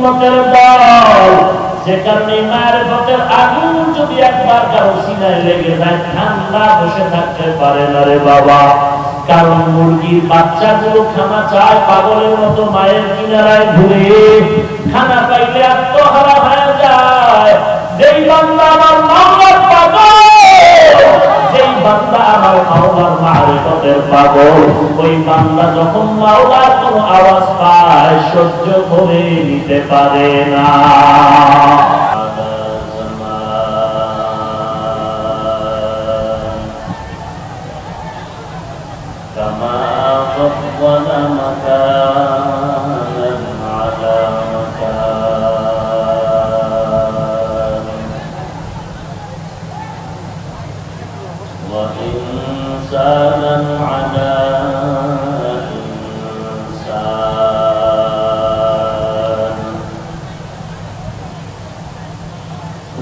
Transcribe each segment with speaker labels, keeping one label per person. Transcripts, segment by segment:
Speaker 1: উম্মতের দল, যে কারণে মারিফতের আগুন যদি একবার কারো সিনায় লেগে যায় ঠান্ডা বসে থাকতে পারে না রে বাবা। কারণ মুরগির বাচ্চাগুলো খানা চায় পাগলের মতো মায়ের কিনারায় ঘুরে, খানা পাইলে আত্মহারা হয়ে যায়। যেই বান্দা আমার মাওলার পাগল, যেই বান্দা আমার মাওলার মারিফতের পাগল, ওই বান্দা যখন মাওলার কোনো আওয়াজ পায় সহ্য করে নিতে পারে না।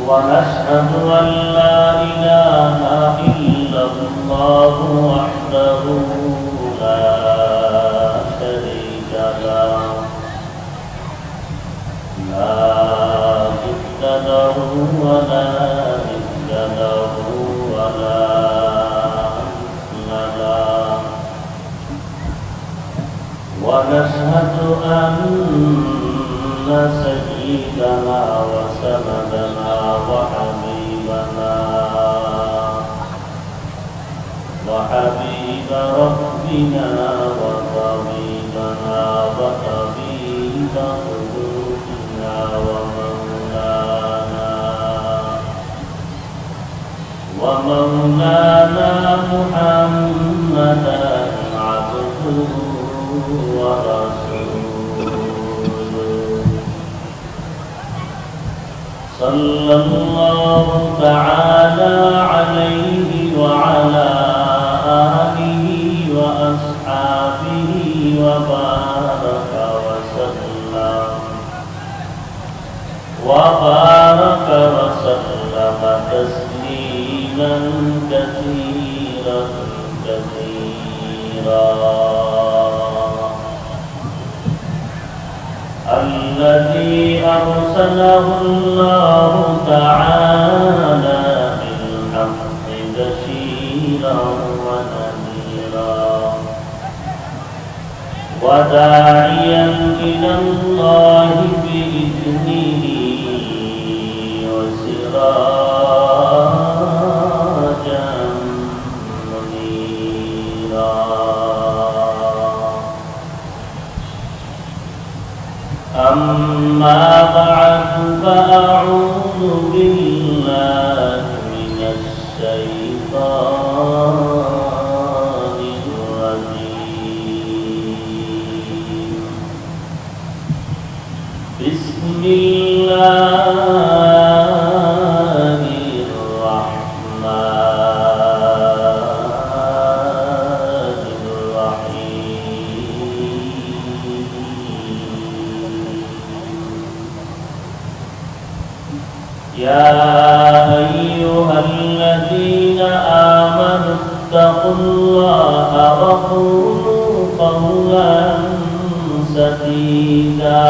Speaker 2: ونشهد أن لا إله إلا الله وحده لا شريك له لا ضد له ولا ند له ولا مثل له ونشهد أن سيدنا وسندنا وحبيب ربنا وطبيبنا وطبيب قلوبنا ومولانا محمدا عبده ورسوله صلى الله تعالى عليه وعلى آله وأصحابه وبارك وسلم تسليما كثيرا كثيرا. الذي أرسله الله تعالى بالحق بشيرا ونذيرا وداعيا إلى الله بإذنه وسراجا منيرا. أما بعد فأعوذ بالله من الشيطان الرجيم. بسم الله الرحمن الرحيم. يا أيها الذين آمنوا اتقوا الله وقولوا قولا سديدا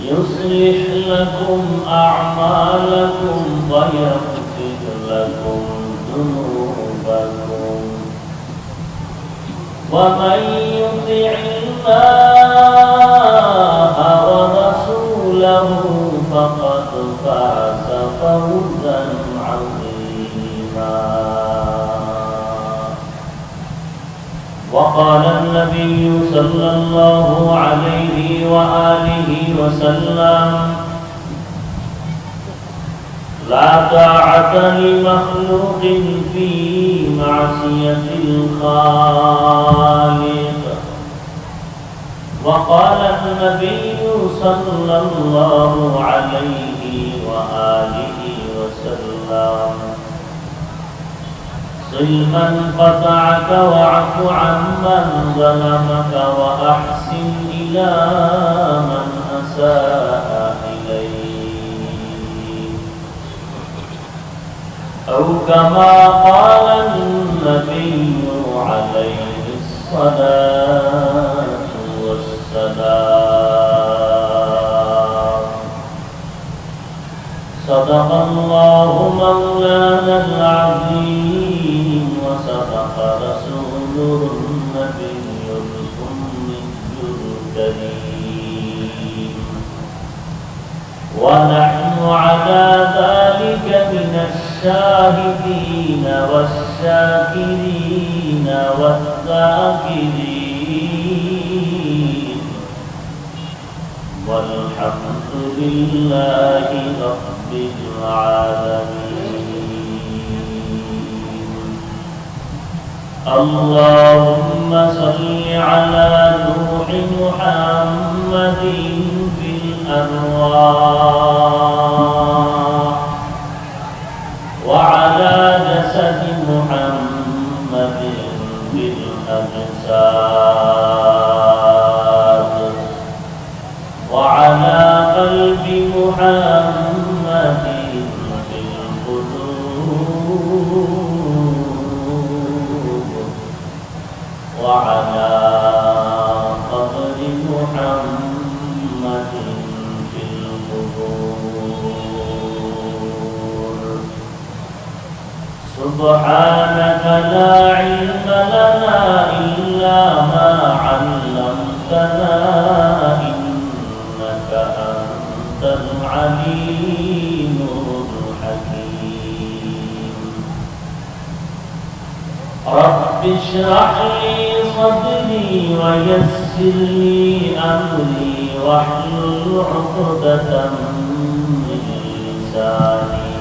Speaker 2: يصلح لكم أعمالكم ويغفر لكم ذنوبكم ومن يطع الله ورسوله فقد فاز فوزا عظيما. وقال النبي صلى الله عليه وآله وسلم لا طاعة لمخلوق في معصية الخالق. وقال النبي صلى الله عليه وآله وسلم صل من قطعك واعف عمن ظلمك وأحسن إلى من أساء إليك أو كما قال النبي عليه الصلاة الكريم ونحن على ذلك من الشاهدين والشاكرين والذاكرين والحمد لله رب العالمين. اللهم صل على نوح محمد في الأرواح وعلى جسد محمد في الأجساد وعلى قلب محمد في القلوب وعلى قبر محمد في القبور. سبحانك لا علم لنا إلا ما علمتنا إنك أنت العليم الحكيم. رب اشرح لي صدري ويسر لي أمري واحلل عقدة من لساني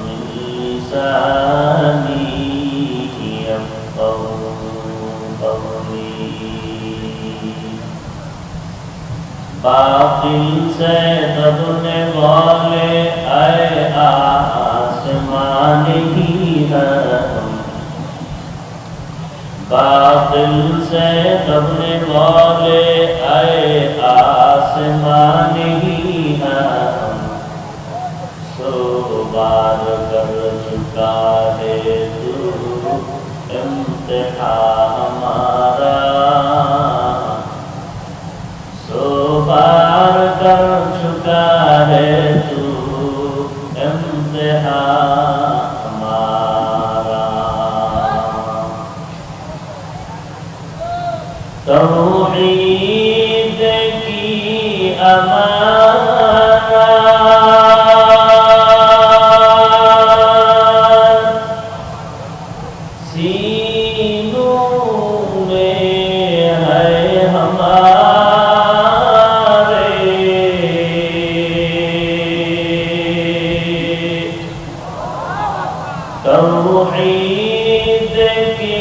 Speaker 2: من لساني يفقهوا قولي. باطل से दबने वाले आए आसमान ही है, बातिल से दबने वाले आए आसमान ही है, सो बार कर चुका है तू इम्तिहा हमारा, सो बार कर चुका है तू इम्तिहा हमारा। तौहीद की अमानत सीनों में है हमारे, तौहीद की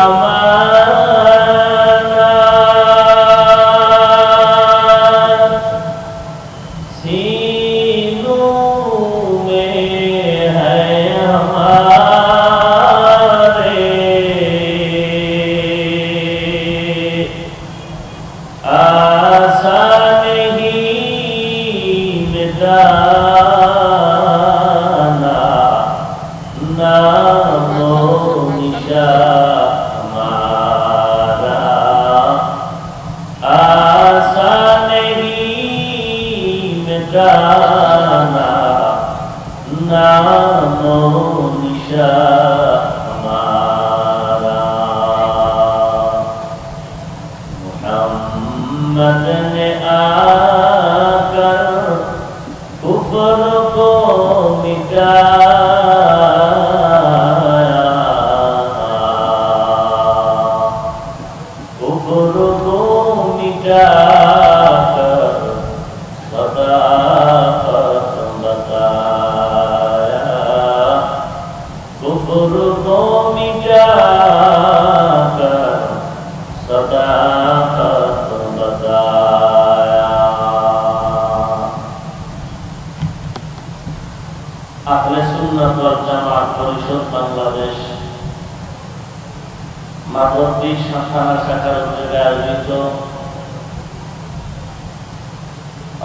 Speaker 2: अमानत सीनों में है हमारे, आसान ही मिटाना नामो निशान हमारा, आसान ही मिटाना नामो निशान हमारा। मुहम्मद ने आकर कुफ्र को मिटाया, कुफ्र को मिटाकर सदाकत बताया, कुफ्र को मिटाकर सदाकत बताया। আহলে সুন্নাত ওয়াল জামাত পরিষদ বাংলাদেশ মাধবদী শাখা শাখার উদ্যোগে আয়োজিত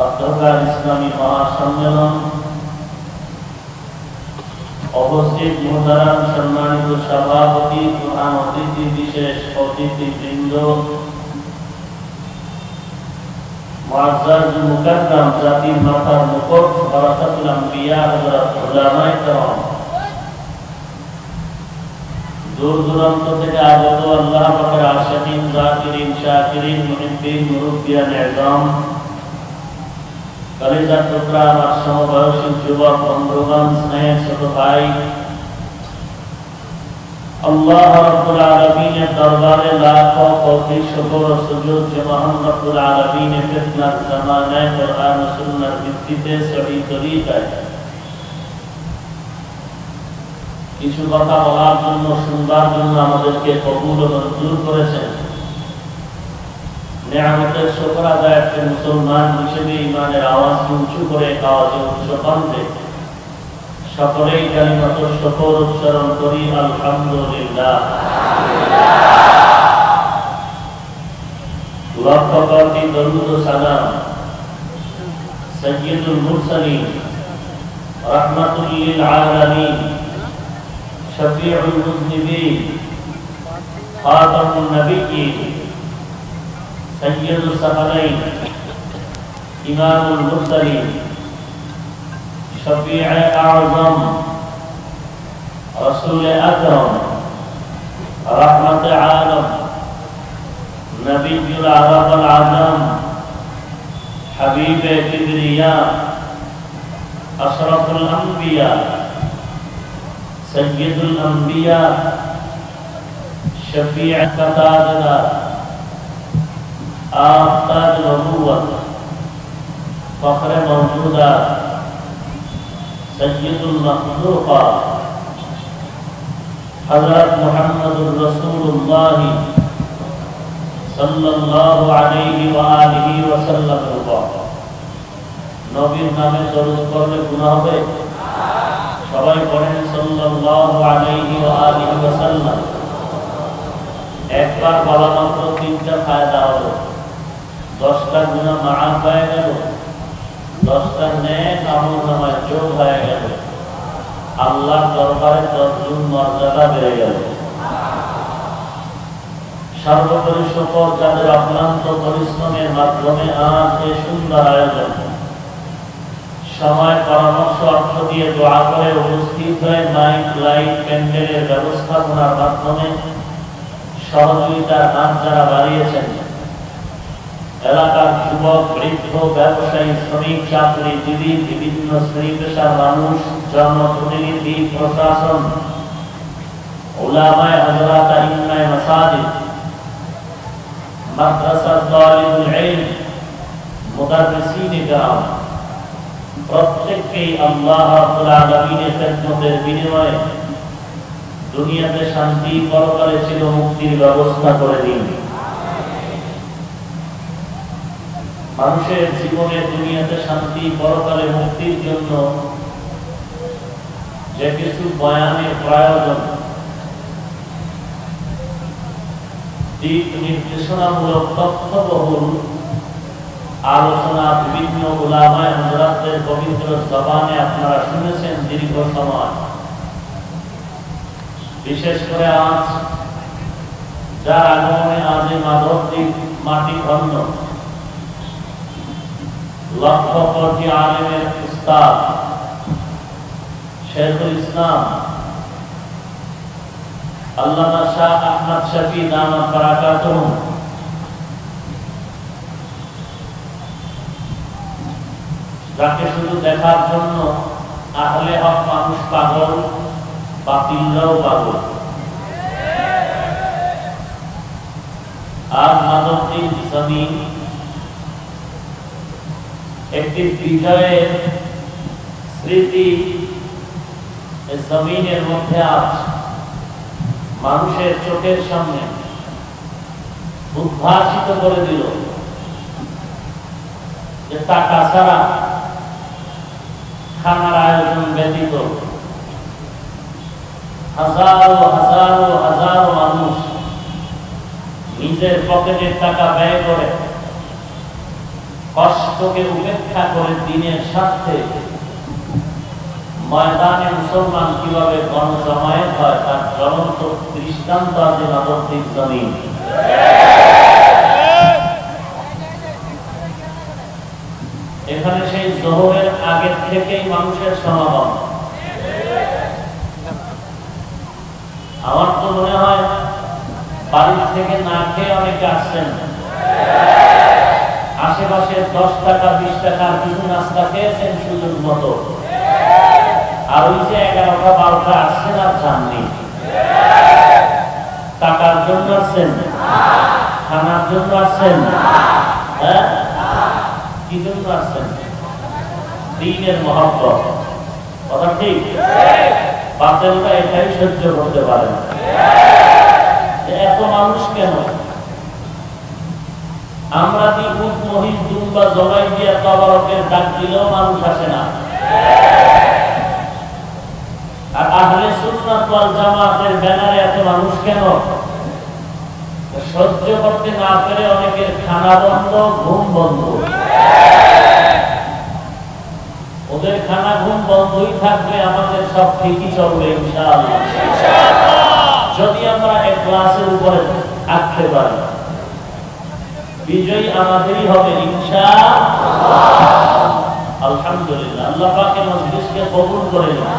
Speaker 2: অর্ধকাল ইসলামী মহাসম্মেলন উপস্থিত মুহতারাম সম্মানিত সভাপতি, প্রধান অতিথি, বিশেষ অতিথিবৃন্দ, মুআজ্জাজ মুকাররম জাতির মাথার মুকুট ওয়ারাসাতুল আম্বিয়া হযরত উলামায়ে কেরাম,
Speaker 1: দূর দূরান্ত থেকে আগত আল্লাহ পাকের আশিকিন, জাকিরিন, শাকিরিন, মুহিব্বিন, মুরব্বিয়ান ইযাম, কলিজার টুকরা আমার সমবয়সী যুবক বন্ধুগণ, স্নেহের ছোট ভাই, আল্লাহ রাব্বুল আলামিনের দরবারে লাখো কোটি শুকর ও সুজুদ যে মহান রব্বুল আলামিনের ফিতনার জামানায় কোরআন ও সুন্নাহর ভিত্তিতে সহি তরিকায় কিছু কথা বলার জন্য, শুনবার জন্য আমাদেরকে কবুল ও মঞ্জুর করেছেন। নিয়ামতের শুকর আদায়ার্থে মুসলমান হিসেবে ইমানের আওয়াজ উঁচু করে আওয়াজে উচ্চ কণ্ঠে সকলেই কালিমাতুশ শুকর উচ্চারণ করি, আলহামদুলিল্লাহ। লক্ষ কোটি দরুদ ও সালাম সাইয়্যিদুল মুরসালিন, রাহমাতুল লিল আলামিন, শফিউল মুযনিবিন, খাতামুন নবিয়্যিন, সাইয়্যিদুস সাকালাইন, ইমামুল মুরসালিন, শফিউ আযম, রাসূল আকরাম, রাহমাতুল আলাম, নবিয়্যুল আরব ওয়াল আজম, হাবিবে কিবরিয়া, আশরাফুল আম্বিয়া, সৈয়দুল আম্বিয়া, শফিউ কাতাদা, আফতাব নবুওয়াত, ফখরে মওজুদা, সৈয়দুল মাখলুকাত, হযরত মুহাম্মদুর রাসূলুল্লাহ সাল্লাল্লাহু আলাইহি ওয়া আলিহি ওয়া সাল্লাম। নবীর নামে দরুদ পড়লে গুনাহ হবে? সবাই পড়েন সাল্লাল্লাহু আলাইহি ওয়া আলিহি ওয়া সাল্লাম। একবার বলা মাত্র তিনটা ফায়দা হলো। 10টা গুনাহ মাআফ হয়ে গেল, 10টা নেক আমলনামায় যোগ হয়ে গেল, আল্লাহর দরবারে 10 গুণ মর্যাদা বেড়ে গেল। সর্বোপরি শুকর যাদের অক্লান্ত পরিশ্রমের মাধ্যমে আজ এই সুন্দর আয়োজন, সময়, পরামর্শ, অর্থ দিয়ে দোয়া করে উপস্থিত হয়ে মাইক, লাইট, প্যান্ডেলের ব্যবস্থাপনার মাধ্যমে সহযোগিতার হাত যারা বাড়িয়েছেন, এলাকার যুবক, বৃদ্ধ, ব্যবসায়ী, শ্রমিক, চাকরিজীবী, বিভিন্ন শ্রেণী পেশার মানুষ, জনপ্রতিনিধি, প্রশাসন, উলামায়ে হযরত, আইম্মায়ে মাসাজিদ, মাদ্রাসা, তালিবুল ইলম, মুদাররিসিন কিরাম, প্রত্যেককেই আল্লাহ রাব্বুল আলামিনের খেদমতের বিনিময়ে দুনিয়াতে শান্তি, পরকালে চির মুক্তির ব্যবস্থা করে দিন। মানুষের জীবনে দুনিয়াতে শান্তি, পরকালে মুক্তির জন্য যে কিছু বয়ানের প্রয়োজন, দিক নির্দেশনামূলক তথ্যবহুল আলোচনা বিভিন্ন উলামায়ে হযরতের পবিত্র জবানে আপনারা শুনেছেন দীর্ঘ সময়। বিশেষ করে আজ যার আগমনে আজ এই মাধবদ্বীপ মাটি ধন্য, লক্ষ কোটি আলেমের উস্তাদ শেখুল ইসলাম আল্লামা শাহ আহমদ শফি দামাত বারাকাতুহু যাকে শুধু দেখার জন্য আহলে হক মানুষ পাগল, বাতিলরাও পাগল। আজ মাধবদ্বীপ জমিন একটি বিজয়ের স্মৃতি জমিনের মধ্যে আজ মানুষের চোখের সামনে উদ্ভাসিত করে দিল যে টাকা ছাড়া, খানার আয়োজন ব্যতীত হাজারো হাজারো হাজারো মানুষ নিজের পকেটের টাকা ব্যয় করে, কষ্টকে উপেক্ষা করে দিনের স্বার্থে ময়দানে মুসলমান কিভাবে গণজমায়েত হয় তার জ্বলন্ত দৃষ্টান্ত আছে মাধবদ্বীপ জমিন। এখানে সেই জোহরের আগের থেকেই মানুষের সমাগম। আমার তো মনে হয় বাড়ির থেকে না খেয়ে অনেকে আসছেন, আশেপাশে 10 টাকা 20 টাকার কিছু নাস্তা খেয়েছেন সুযোগ মতো, আর ওই যে 11টা 12টা আসছেন আর জাননি। টাকার জন্য আসছেন, খানার জন্য আসছেন, হ্যাঁ কি জন্য আসছেন? দ্বীনের মহব্বত। কথা ঠিক? বাতিলটা এটাই সহ্য করতে পারে না। এত মানুষ কেন? আমরা উট মহিষ দুম্বা জবাই দিয়ে তবরকের ডাক দিলেও মানুষ আসে না। আর আহলে সুন্নাত ওয়াল জামাতের ব্যানারে এত মানুষ কেন? সহ্য করতে না পেরে অনেকের খানা বন্ধ, ঘুম বন্ধ। ওদের খানা ঘুম বন্ধই থাকবে, আমাদের সব ঠিকই চলবে ইনশাআল্লাহ, যদি আমরা এক ক্লাসের উপরে থাকতে পারি। বিজয়ী আমাদেরই হবে ইনশাআল্লাহ। আলহামদুলিল্লাহ, আল্লাহ পাকের মজলিসকে কবুল করে নিন।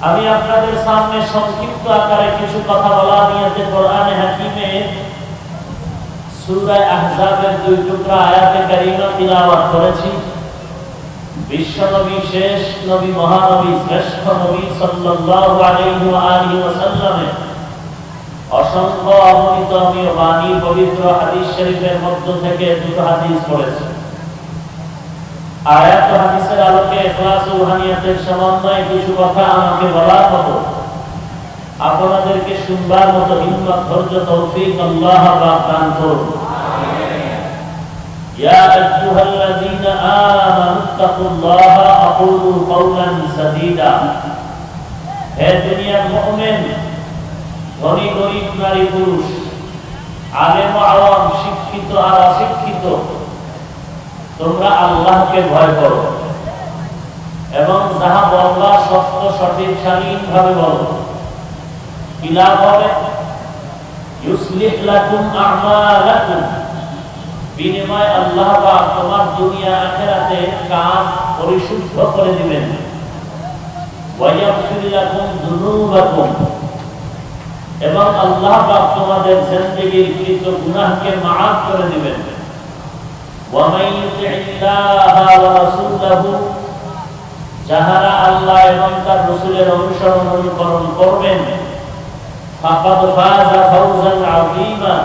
Speaker 1: আমি আপনাদের সামনে সংক্ষিপ্ত আকারে কিছু কথা বলা নিয়েতে কোরআনে হাকিমে সূরা আহজাবের 2 টুকরা আয়াতে কারিমা তিলাওয়াত করেছি। বিশ্বনবী, শেষ নবী, মহানবী, শ্রেষ্ঠ নবী সাল্লাল্লাহু আলাইহি ওয়া আলিহি ওয়াসাল্লামের অসংখ্য অগণিত আমি বাণী পবিত্র হাদিস শরীফের মধ্য থেকে 2 হাদিস পড়েছি। আয়াত ও হাদিসের আলোকে ইখলাস ও রুহানিয়াতের সমন্বয়ে কিছু কথা আমাকে বলার মতো, আপনাদেরকে শুনবার মতো হিম্মত, ধৈর্য, তৌফিক আল্লাহ পাক দান করুন। ইয়া আইয়ুহাল্লাযীনা আমানুত্তাকুল্লাহা আকুলু কাওলান সাদীদা। হে দুনিয়ার মুমিন, ধনী গরীব, নারী পুরুষ, আলেম ও আওয়াম, শিক্ষিত আর অশিক্ষিত, তোমরা আল্লাহকে ভয় করো এবং যাহা বলবা সত্য, সঠিক, শালীনভাবে বলো। কিলা বলে ইউসলিহ লাকুম আমালাকুম, বিনিময় আল্লাহ পাক তোমার দুনিয়া আখিরাতে কাজ পরিশুদ্ধ করে দিবেন। ওয়া ইয়াগফির লাকুম যুনুবাকুম, এবং আল্লাহ পাক তোমাদের জিন্দেগীর কৃত গুনাহকে মাফ করে দিবেন। ওয়া মান ইউতি'ল্লাহা ওয়া রাসূলাহু, যাহারা আল্লাহ এবং তার রাসূলের অনুসরণ অনুকরণ করবেন, ফাকাদ ফাযা ফাওজান আযীমা,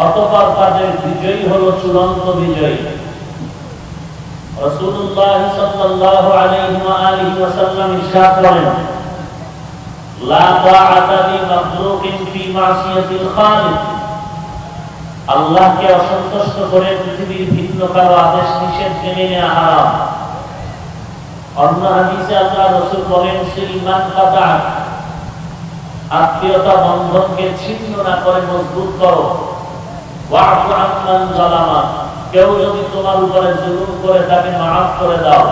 Speaker 1: অতঃপর তাদের বিজয়ী হলো চূড়ান্ত বিজয়ী। রাসূলুল্লাহ সাল্লাল্লাহু আলাইহি ওয়া আলিহি ওয়াসাল্লাম ইরশাদ করেন, লা তাআতা লিমাখলুকিন ফি মাসিয়াতিল খালিক, আল্লাহকে অসন্তুষ্ট করে পৃথিবীর ভিন্ন কারো আদেশ নিষেধ মেনে নেওয়া হারাম। অন্য হাদিসে আল্লাহ রাসূল বলেন, সিলমান কাদা, আত্মীয়তা বন্ধনকে ছিন্ন না করে মজবুত করো। ওয়া'ফু আম্মান যালামা, কেউ যদি তোমার উপরে জুলুম করে তাকে মাফ করে দাও।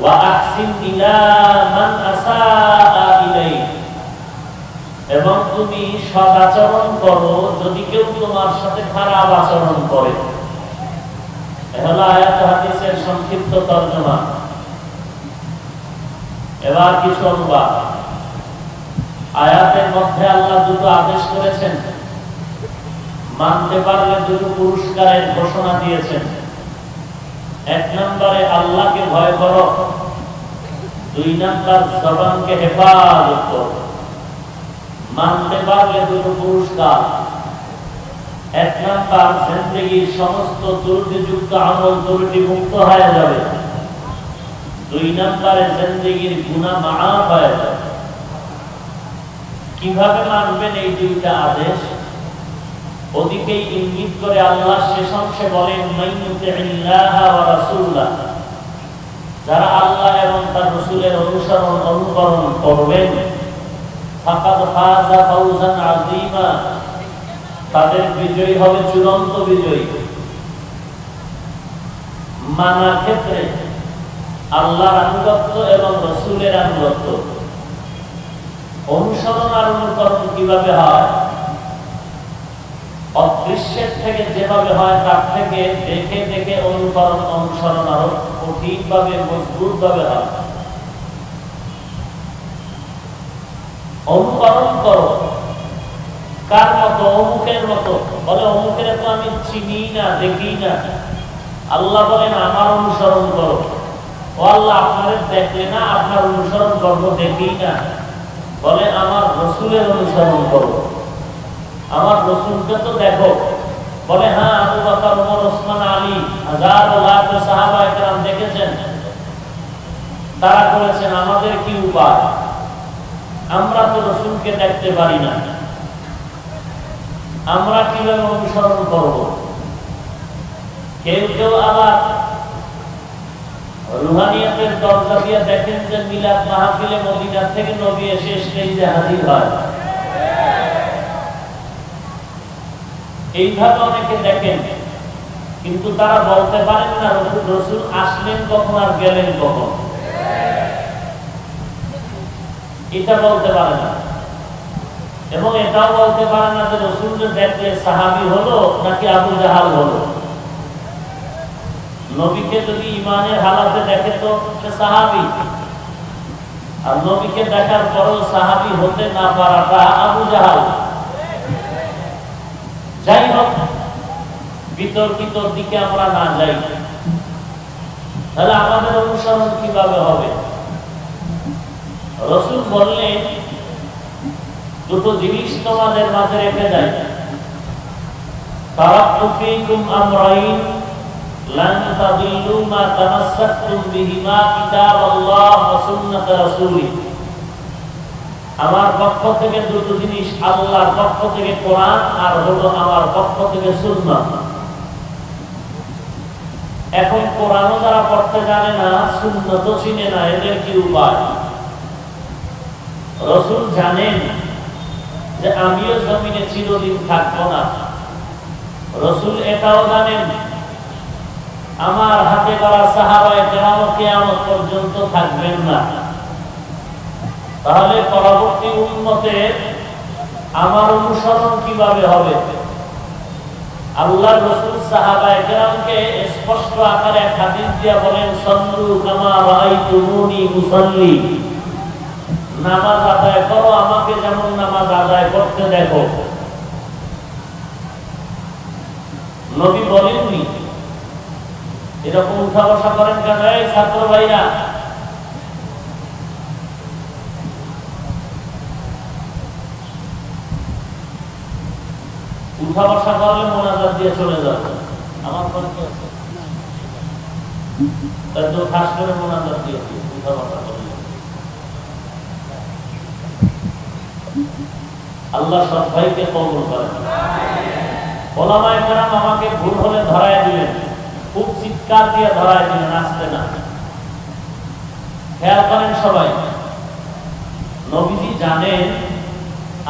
Speaker 1: ওয়া আহসিন ইলা মান আসাআ ইলাইক, এবং তুমি সদাচরণ করো যদি কেউ তোমার সাথে খারাপ আচরণ করে। এহলো আয়াত হাদিসের সংক্ষিপ্ত তর্জমা। এবার কিছু অনুবাদ। আয়াতের মধ্যে আল্লাহ 2টো আদেশ করেছেন, মানতে পারলে 2টো পুরস্কারের ঘোষণা দিয়েছেন। 1 নম্বরে আল্লাহকে ভয় করো, 2 নম্বর জবানকে হেফাজত করো। মানতে পারলে 2টো পুরস্কার। 1 নম্বর, জিন্দেগীর সমস্ত ত্রুটিযুক্ত আমল ত্রুটি মুক্ত হয়ে যাবে। 2 নম্বরে জিন্দেগীর গুনাহ মাফ হয়ে যাবে। কিভাবে মানবেন এই 2টা আদেশ? ওদিকেই ইঙ্গিত করে আল্লাহ শেষ অংশে বলেন, মাইয়ুতি'ল্লাহা ওয়া রাসূলাহ, যারা আল্লাহ এবং তার রাসূলের অনুসরণ অনুকরণ করবেন, ফাকাদ ফাযা ফাওজান আযীমা, তাদের বিজয়ী হবে চূড়ান্ত বিজয়ী। মানার ক্ষেত্রে আল্লাহর আনুগত্য এবং রাসূলের আনুগত্য, অনুসরণ আর অনুকরণ কিভাবে হয়? অদৃশ্যের থেকে যেভাবে হয় তার থেকে দেখে দেখে অনুকরণ অনুসরণ আরো কঠিনভাবে মজবুত ভাবে হয়। অনুকরণ করো। কার মতো? অমুকের মতো। বলে অমুকের তো আমি চিনি না, দেখি না। আল্লাহ বলেন আমার অনুসরণ করো। ও আল্লাহ, আপনাদের দেখলে না আপনার অনুসরণ করবো, দেখি না। বলে আমার রসুলের অনুসরণ করো, আমার রসুলকে তো দেখো। বলে হ্যাঁ, আবু বকর, ওমর, ওসমান, আলী, হাজার লাখ সাহাবা একরাম দেখেছেন, তারা করেছেন। আমাদের কি উপায়? আমরা তো রসুলকে দেখতে পারি না, আমরা কিভাবে অনুসরণ করব? কেউ কেউ আবার রুহানিয়াতের দরজা দিয়ে দেখেন যে মিলাদ মাহফিলে মদিনা থেকে নবী এসে স্টেজে হাজির হয়। এইভাবে অনেকে দেখেন, কিন্তু তারা বলতে পারেন না রসুল আসলেন কখন আর গেলেন কখন, এটা বলতে পারে না। এবং এটাও বলতে পারে না যে রসুলকে দেখলে সাহাবী হলো নাকি আবু জাহাল হলো। নবীকে যদি ইমানের হালাতে দেখে তো সে সাহাবী, আর নবীকে দেখার পরেও সাহাবী হতে না পারাটা আবু জাহাল। যাই হোক, বিতর্কিত দিকে আমরা না যাই। তাহলে আমাদের অনুসরণ কিভাবে হবে? রাসূল বললেন দুটো জিনিস তোমাদের মাঝে রেখে যাই। তারাকতু ফীকুম আমরাইন লান তাদিল্লু মা তামাসসাকতুম বিহিমা কিতাবাল্লাহ ওয়া সুন্নাত রাসূলি। আমার পক্ষ থেকে দুটো জিনিস, আল্লাহর পক্ষ থেকে কোরআন, আর হলো আমার পক্ষ থেকে সুন্নাত। এখন কোরআনও যারা পড়তে জানে না, সুন্নাতও চিনে না, এদের কি উপায়? রাসূল জানেন যে আমিও জমিনে চিরদিন থাকবো না। রাসূল এটাও জানেন আমার হাতে গড়া সাহাবায়ে কেরাম কিয়ামত পর্যন্ত থাকবেন না। তাহলে পরবর্তী উম্মতের আমার অনুসরণ কিভাবে হবে? আল্লাহর রাসূল সাহাবায়ে কেরামকে স্পষ্ট আকারে এক হাদিস দিয়ে বলেন, সাল্লু কামা রাআইতুমুনি উসাল্লি। নামাজ আদায় করো আমাকে যেমন নামাজ আদায় করতে দেখো। নবী বলেননি। এরকম উঠা বসা করেন কেন? এই ছাত্র ভাইরা, উঠা বসা করলে মোনাজাত দিয়ে চলে যাবে। আমার পক্ষে আছে তাই তো খাস করে মোনাজাত দিয়ে উঠা বসা করলে। আল্লাহ সব ভাইকে কবুল করেন। ওলামায়ে কেরাম আমাকে ভুল হলে ধরায় দিলেন, খুব চিৎকার দিয়ে ধরায় দিলেন, আসতে না। খেয়াল করেন সবাই, নবীজি জানেন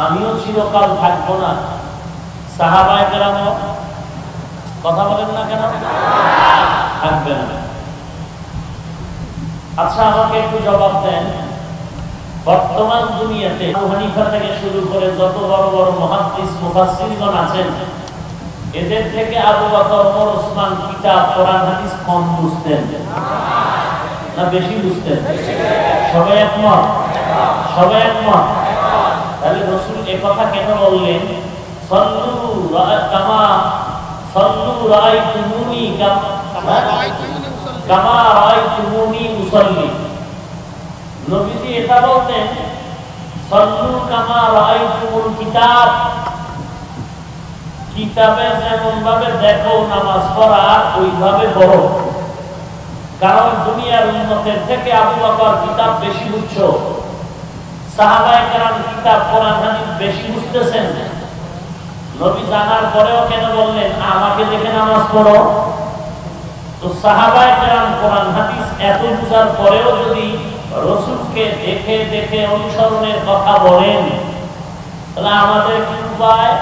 Speaker 1: আমিও চিরকাল থাকবো না, সাহাবায়ে কেরামও কথা বলেন না কেন থাকবে না। আচ্ছা আমাকে একটু জবাব দেন, বর্তমান দুনিয়াতে আবু হানিফা থেকে শুরু করে যত বড় বড় মুহাদ্দিস মুফাসসিরগণ আছেন, এদের থেকে আবু বকর, ওমর, ওসমান কিতাব কোরআন হাদিস কম বুঝতেন না বেশি বুঝতেন? সবাই একমত? সবাই একমত? তাহলে রাসূল এই কথা কেন বললেন, সাল্লু কামা রাআইতুমুনি কামা রাআইতুমুনি উসাল্লি? নবীজি এটা বলতেন, সাল্লু কামা রাআইতুমুল কিতাব, কিতাবে যেমন ভাবে দেখো নামাজ পড়া ওইভাবে পড়ো। কারণ দুনিয়ার উম্মতের থেকে আবু বকর কিতাব বেশি বুঝছো, সাহাবায়ে কেরাম কিতাব কোরআন হাদিস বেশি বুঝতেছেন। নবী জানার পরেও কেন বললেন আমাকে দেখে নামাজ পড়ো? তো সাহাবায়ে কেরাম কোরআন হাদিস এত বুঝার পরেও যদি রাসূলকে দেখে দেখে অনুসরণের কথা বলেন, তাহলে আমাদের কি উপায়?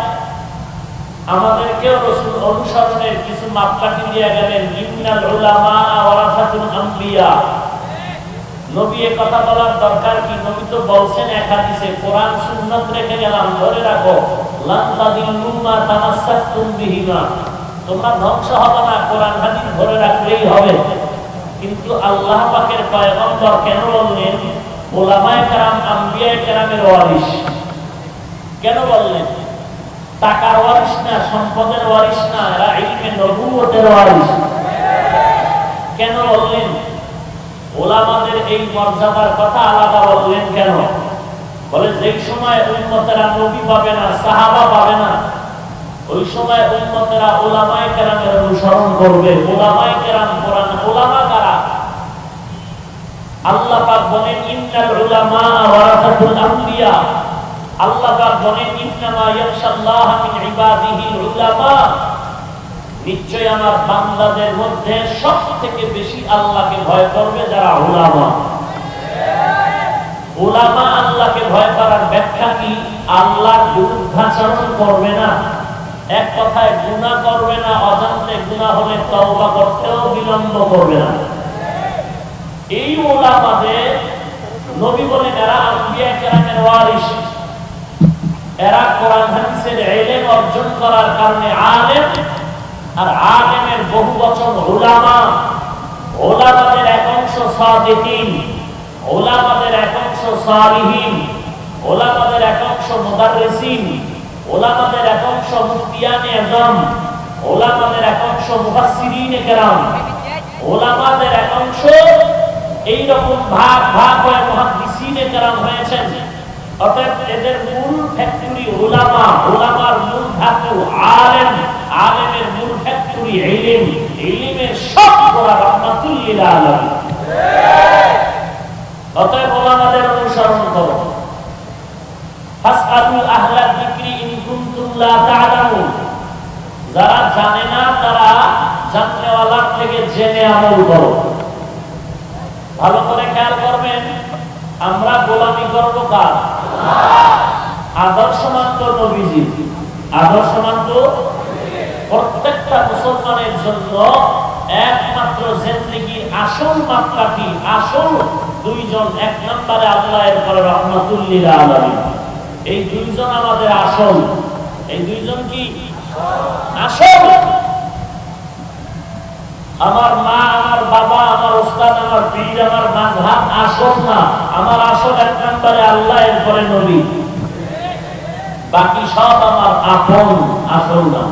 Speaker 1: আমাদেরকেও রাসূল অনুসরণের কিছু মাপকাঠি দিয়ে গেলেন। ইন্নাল উলামা ওয়ারাসাতুল আমবিয়া। নবী এই কথা বলার দরকার কি? নবী তো বলছেন এক হাদিসে, কোরআন সুন্নাত রেখে গেলাম, ধরে রাখো, লান তাদিল্লু মা তামাসসাকতুম বিহিমা। তোমরা ধ্বংস হবে না, কোরআন হাদিস ধরে রাখলেই হবে। কিন্তু আল্লাহ পাকের পয়গম্বর কেন বললেন ওলামায়ে কেরাম আম্বিয়ায়ে কেরামের ওয়ারিস। কেন বললেন? টাকার ওয়ারিস না, সম্পদের ওয়ারিস না, এরা ইলমে নবুয়তের ওয়ারিস। কেন বললেন? ওলামাদের এই মর্যাদার কথা আলাদা বললেন কেন? বলে যেই সময় উম্মতেরা নবী পাবে না, সাহাবা পাবে না, ওই সময় উম্মতেরা ওলামায়ে কেরামের অনুসরণ করবে। ওলামায়ে কেরাম কোরআন ওলামা কারা? আল্লাহ পাক বলেন ইন্নাল উলামা ওয়ারাসাতুল আম্বিয়া। আল্লাহ পাক বলেন ইন্নামা ইয়াখশাল্লাহ মিন ইবাদিহিল উলামা। নিশ্চয় আমার বান্দাদের মধ্যে সবথেকে বেশি আল্লাহকে ভয় করবে যারা উলামা। উলামা আল্লাহকে ভয় করার ব্যাখ্যা কি? আল্লাহর বিরুদ্ধাচরণ করবে না, এক কথায় গুনাহ করবে না, অজান্তে গুনাহ হলে তওবা করতেও বিলম্ব করবে না। এই উলামাদের নবী বলেন এরা আম্বিয়া কেরামের ওয়ারিস। এরা কোরআন হাদিসের ইলম অর্জন করার কারণে আলেম, আর আলেমের বহুবচন উলামা। উলামাদের এক অংশ সাদিকিন, উলামাদের এক অংশ সালিহিন, উলামাদের এক অংশ মুদাররিসিন, উলামাদের এক অংশ মুফতিয়ানে আযম, উলামাদের এক অংশ মুফাসসিরিনে কেরাম, উলামাদের এক অংশ এইরকম ভাগ ভাগ হয়ে মুহাদ্দিসিনে কেরাম হয়েছেন। অতএব এদের মূল ফ্যাক্টরি উলামা, উলামার মূল ধাতু আলেম, আলেমের মূল ফ্যাক্টরি ইলম, ইলমের সব গোড়া রাহমাতুল লিল আলামিন। অতএব উলামাদের অনুসরণ করো। ফাসআলু আহলা যিকরি ইন কুনতুম লা তা'লামুন। যারা জানে না তারা জাননেওয়ালার থেকে জেনে আমল করো। ভালো করে খেয়াল করবেন, আমরা গোলামি করব কার? আদর্শমান তো নবীজি, আদর্শমান তো প্রত্যেকটা মুসলমানের জন্য একমাত্র জিন্দেগির আসল মাপকাঠি, আসল দুইজন। এক নম্বরে আল্লাহ, এরপরে রাহমাতুল লিল আলামিন। এই দুইজন আমাদের আসল। এই দুইজন কি আসল? আমার মা, আমার বাবা, আমার উস্তাদ, আমার পীর, আমার মাযহাব আসল না। আমার আসল এক নম্বরে আল্লাহ, এরপরে নবী। বাকি সব আমার আপন, আসল না।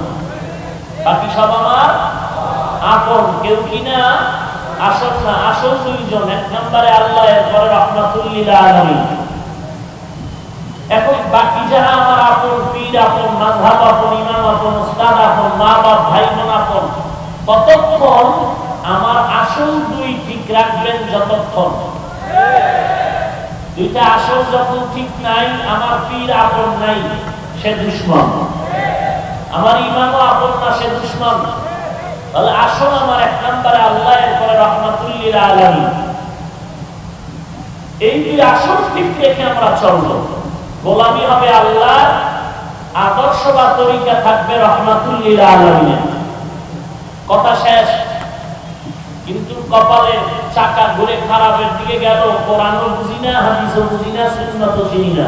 Speaker 1: বাকি সব আমার আপন, কেউ কিনা আসল না। আসল দুইজন, এক নম্বরে আল্লাহ, এরপরে রাহমাতুল লিল আলামিন। এখন বাকি যারা আমার আপন, পীর আপন, মাযহাব আপন, ইমাম আপন, উস্তাদ আপন, মা বাপ, ভাই বোন আপন, ততক্ষণ আমার আসল দুই ঠিক রাখবেন। যতক্ষণ দুইটা আসল যখন ঠিক নাই, আমার পীর আপন নাই, সে দুশমন। আমার ইমামও আপন না, সে দুশমন। তাহলে আসল আমার এক নম্বরে আল্লাহ, এরপরে রাহমাতুল লিল আলামিন। এই দুই আসল ঠিক রেখে আমরা চলবো। গোলামি হবে আল্লাহ, আদর্শ বা তরিকা থাকবে রাহমাতুল লিল আলামিনের। কথা শেষ। কিন্তু কপালের চাকা ঘুরে খারাপের দিকে গেল। কোরআনও বুঝি না, হাদিসও বুঝি না, সুন্নাতও চিনি না।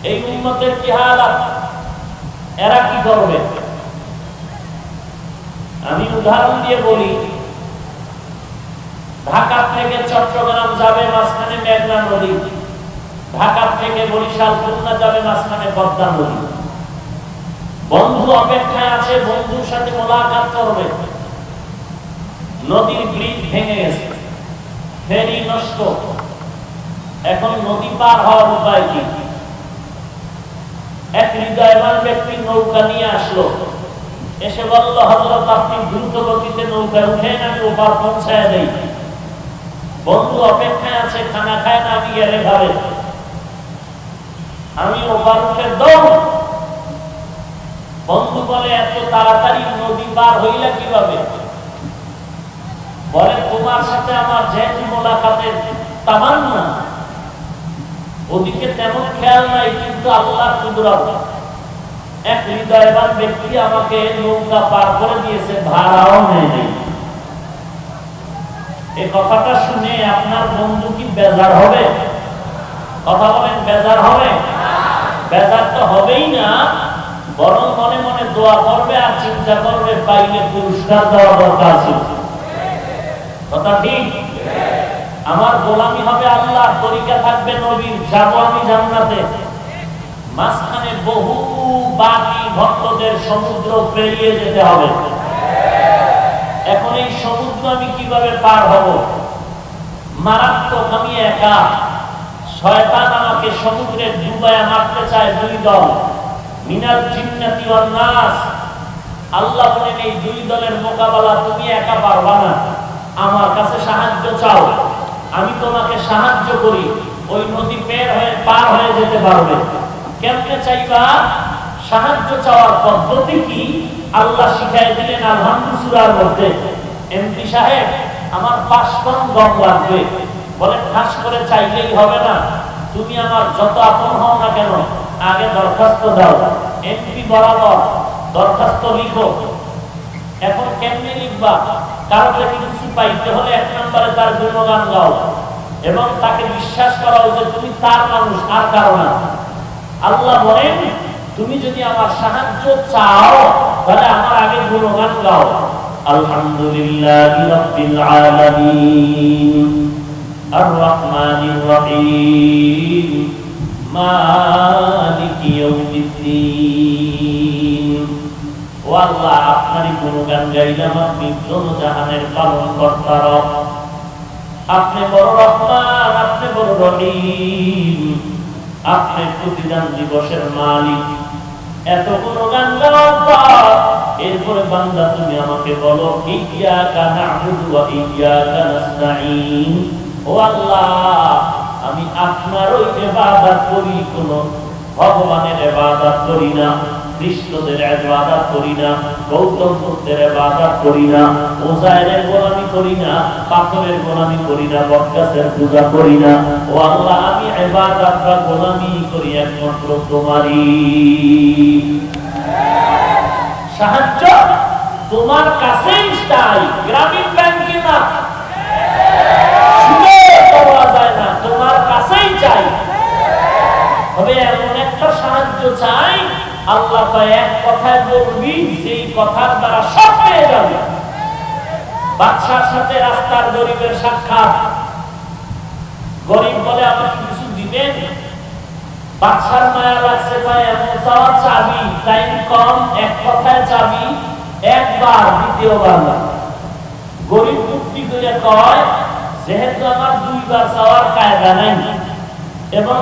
Speaker 1: এই উম্মতের কি হালাত? এরা কি করবে? আমি উদাহরণ দিয়ে বলি। ঢাকা থেকে চট্টগ্রাম যাবে, মাঝখানে মেঘনা নদী। ঢাকা থেকে বরিশাল, খুলনা যাবে, মাঝখানে পদ্মা নদী। বন্ধু অপেক্ষায় আছে, বন্ধুর সাথে মোলাকাত করবে। নদীর ব্রিজ ভেঙে গেছে, ফেরি নষ্ট। এখন নদী পার হওয়ার উপায় কি? এক হৃদয়বান ব্যক্তি নৌকা নিয়ে আসলো, এসে বলল, হযরত আপনি দ্রুত গতিতে নৌকায় উঠেন, আমি ওপার পৌঁছায় দেই। বন্ধু অপেক্ষায় আছে, খানা খায় না, আমি গেলে খাবে। আমি ওপার উঠে দৌড়। বন্ধু বলে, এত তাড়াতাড়ি নদী পার হইলা কিভাবে? বলে, তোমার সাথে আমার যেহেতু মোলাকাতের তামান্না, ওদিকে তেমন খেয়াল নাই, কিন্তু আল্লাহর কুদরত। এক হৃদয়বান ব্যক্তি আমাকে নৌকা পার করে দিয়েছে, ভাড়াও নেই। এই কথাটা শুনে আপনার বন্ধু কি বেজার হবে? কথা বলেন, বেজার হবে? বেজার তো হবেই না, বরং মনে মনে দোয়া করবে আর চিন্তা করবে, পাইলে পুরস্কার দেওয়া দরকার ছিল। কথা ঠিক? আমার গোলামি হবে আল্লাহর, তরিকা থাকবে নবীর, যাবো আমি জান্নাতে। মাঝখানে বহু বাকি ভক্তদের সমুদ্র পেরিয়ে যেতে হবে। এখন এই সমুদ্র আমি কিভাবে পার হব? মারাত্মক, আমি একা। শয়তান আমাকে সমুদ্রে ডুবায়া মারতে চায় দুই দল, মিনাল জিন্নাতি ওয়ান নাস। আল্লাহ বলেন এই দুই দলের মোকাবেলা তুমি একা পারবা না, আমার কাছে সাহায্য চাও, আমি তোমাকে সাহায্য করি, ওই নদী পার হয়ে যেতে পারবে। কেমনে চাইবা? সাহায্য চাওয়ার পদ্ধতি কি আল্লাহ শিখাই দিলেন আল-হামদ সূরার মধ্যে। এমপি সাহেব, আমার 5 টন গম লাগবে। বলে ঠাস করে চাইলেই হবে না, তুমি আমার যত আপন হও না কেন আগে দরখাস্ত দাও, এমপি বরাবর দরখাস্ত লিখো। এখন কেমনে লিখবা? কারো থেকে কিছু পাইতে হলে 1 নম্বরে তার গুণগান গাও এবং তাকে বিশ্বাস করাও যে তুমি তার মানুষ, আর কারো না। আল্লাহ বলেন তুমি যদি আমার সাহায্য চাও তাহলে আমার আগে গুণগান গাও। আলহামদুলিল্লাহি রাব্বিল আলামিন আর রহমানির রহিম মালিকি ইয়াউমিদ্দিন। ও আল্লাহ, আপনারই গুণগান গাইলাম, আপনি জাহানের পালন কর্তা রব, আপনি বড় রহমান, আপনি বড় রহিম, আপনি প্রতিদান দিবসের মালিক। এত গুণগান গাও, এরপরে বান্দা তুমি আমাকে বলো ইয়্যাকা না'বুদু ওয়া ইয়্যাকা নাস্তাঈন। ও আল্লাহ, আমি আপনারই ইবাদত করি, কোন ভগবানের ইবাদত করি না, কৃষ্ণদের ইবাদত করি না, গৌতম বুদ্ধের ইবাদত করি না, ওজাইরের গোলামি করি না, পাথরের গোলামি করি না, বটগাছের পূজা করি না। ও আল্লাহ, আমি ইবাদত বা গোলামি করি একমাত্র তোমারই। সাহায্য তোমার কাছেই চাই, গ্রামীণ ব্যাংকে না, সুদে পাওয়া যায় না, তোমার কাছেই চাই। তবে এমন একটা সাহায্য চাই আল্লাহ এক কথায় বলবি, সেই কথার দ্বারা সব পেয়ে যাবে। বাদশার সাথে রাস্তার গরিবের সাক্ষাৎ। গরিব বলে আমাকে কিছু দিবেন? বাদশার মায়া লাগছে, ভাই এমন চাওয়ার চাবি, টাইম কম, এক কথায় চাবি, একবার, দ্বিতীয়বার না। গরিব যুক্তি করে কয়, যেহেতু আমার 2 বার চাওয়ার কায়দা নাই এবং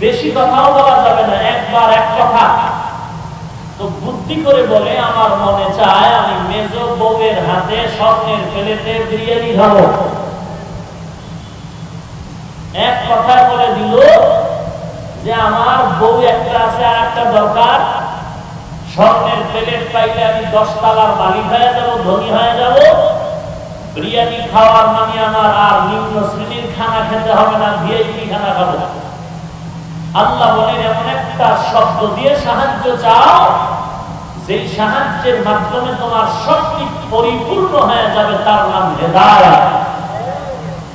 Speaker 1: বেশি কথাও বলা যাবে না, একবার এক কথা, তো বুদ্ধি করে বলে আমার মনে চায় আমি মেজ বউয়ের হাতে স্বর্ণের প্লেটে বিরিয়ানি খাবো। এক কথায় বলে দিল যে আমার বউ একটা আছে আর একটা দরকার, স্বর্ণের প্লেট পাইলে আমি 10 তলার মালিক হয়ে যাব, ধনী হয়ে যাব। বিরিয়ানি খাওয়ার মানে আমার আর নিম্ন শ্রেণীর খানা খেতে হবে না, ভিআইপি খানা খাবো। আল্লাহ বলেন এমন একটা শব্দ দিয়ে সাহায্য চাও, যেই সাহায্যের মাধ্যমে তোমার শক্তি পরিপূর্ণ হয়ে যাবে, তার নাম হেদায়েত।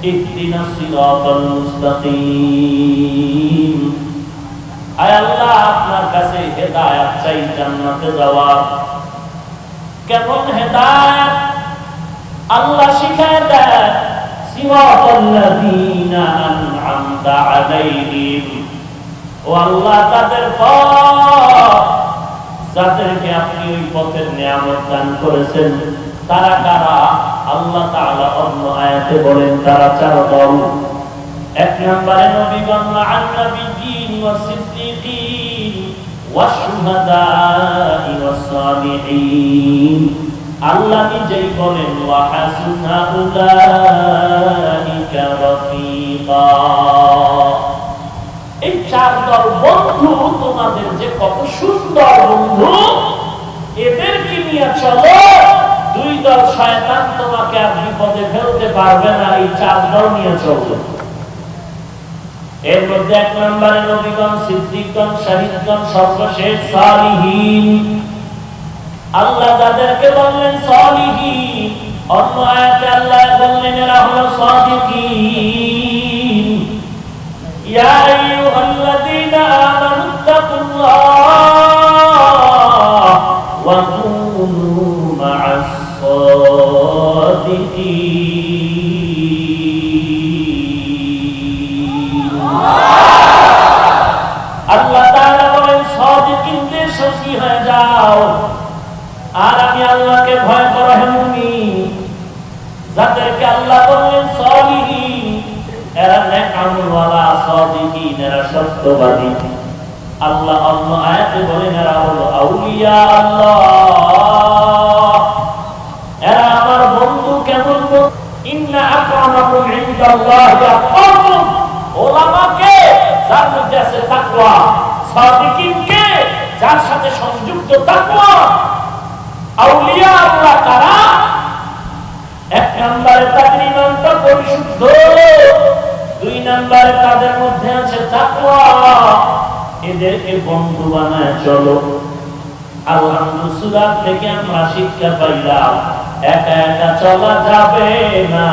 Speaker 1: ইহদিনাস সিরাতাল মুস্তাকিম। আয় আল্লাহ, আপনার কাছে হেদায়েত চাই জান্নাতে যাওয়ার। কেমন হেদায়েত? আল্লাহ শিখায় দেয়, সিরাতাল্লাযীনা আন'আমতা আলাইহিম। ও আল্লাহ, তাদের পথ, যাদেরকে আপনি ওই পথের নিয়ামত দান করেছেন, তারা কারা? আল্লাহ তাআলা অন্য আয়াতে বলেন তারা 4 দল। 1 নম্বরে নবীগণ, মা'আন নাবিয়্যিন ওয়াস সিদ্দীকিন ওয়াশ শুহাদাই ওয়াস সালিহিন। আল্লাহ নিজেই বলেন ওয়া হাসুনা উলাইকা রাফীকা। এই 4 দল বন্ধু তোমাদের যে কত সুন্দর বন্ধু, এদেরকে নিয়ে চলো। 2 দল শয়তান তোমাকে আর বিপদে ফেলতে পারবে না, এই 4 দল নিয়ে চলো। এর মধ্যে 1 নম্বরে নবীগণ, সিদ্দিকগণ, শহীদগণ, সর্বশেষ সালিহিন। আল্লাহ যাদেরকে বললেন সালিহিন, অন্য আয়াতে আল্লাহ বললেন এরা হলো সাদিকিন। ইয়া আইয়ুহাল্লাযীনা আমানু তাকুল্লাহ ওয়া কুনু মা'আস সাদিকিন। সঙ্গী হয়ে যাও। আর আমি আল্লাহকে ভয় করো হে মুমিন, যাদেরকে আল্লাহ বললেন সলিহিন, এরা নেক আমলওয়ালা সাদিকিন, এরা সত্যবাদী। আল্লাহ অন্য আয়াতে বলেন এরা হলো আউলিয়া আল্লাহ, এরা আমার বন্ধু। কেমন? ইন্না আকরামাকুম ইনদাল্লাহি আতকাকুম, ওলামাকে যার মধ্যে আছে তাকওয়া, সাদিকিনকে যার সাথে সংযুক্ত তাকওয়া। আউলিয়া আল্লাহ কারা? এক নম্বরে তাদের ঈমানটা পরিশুদ্ধ, দুই নম্বরে তাদের মধ্যে আছে তাকওয়া। এদেরকে বন্ধু বানায় চলো। আলহামদুলিল্লাহ থেকে আমরা শিক্ষা পাইলাম একা একা চলা যাবে না।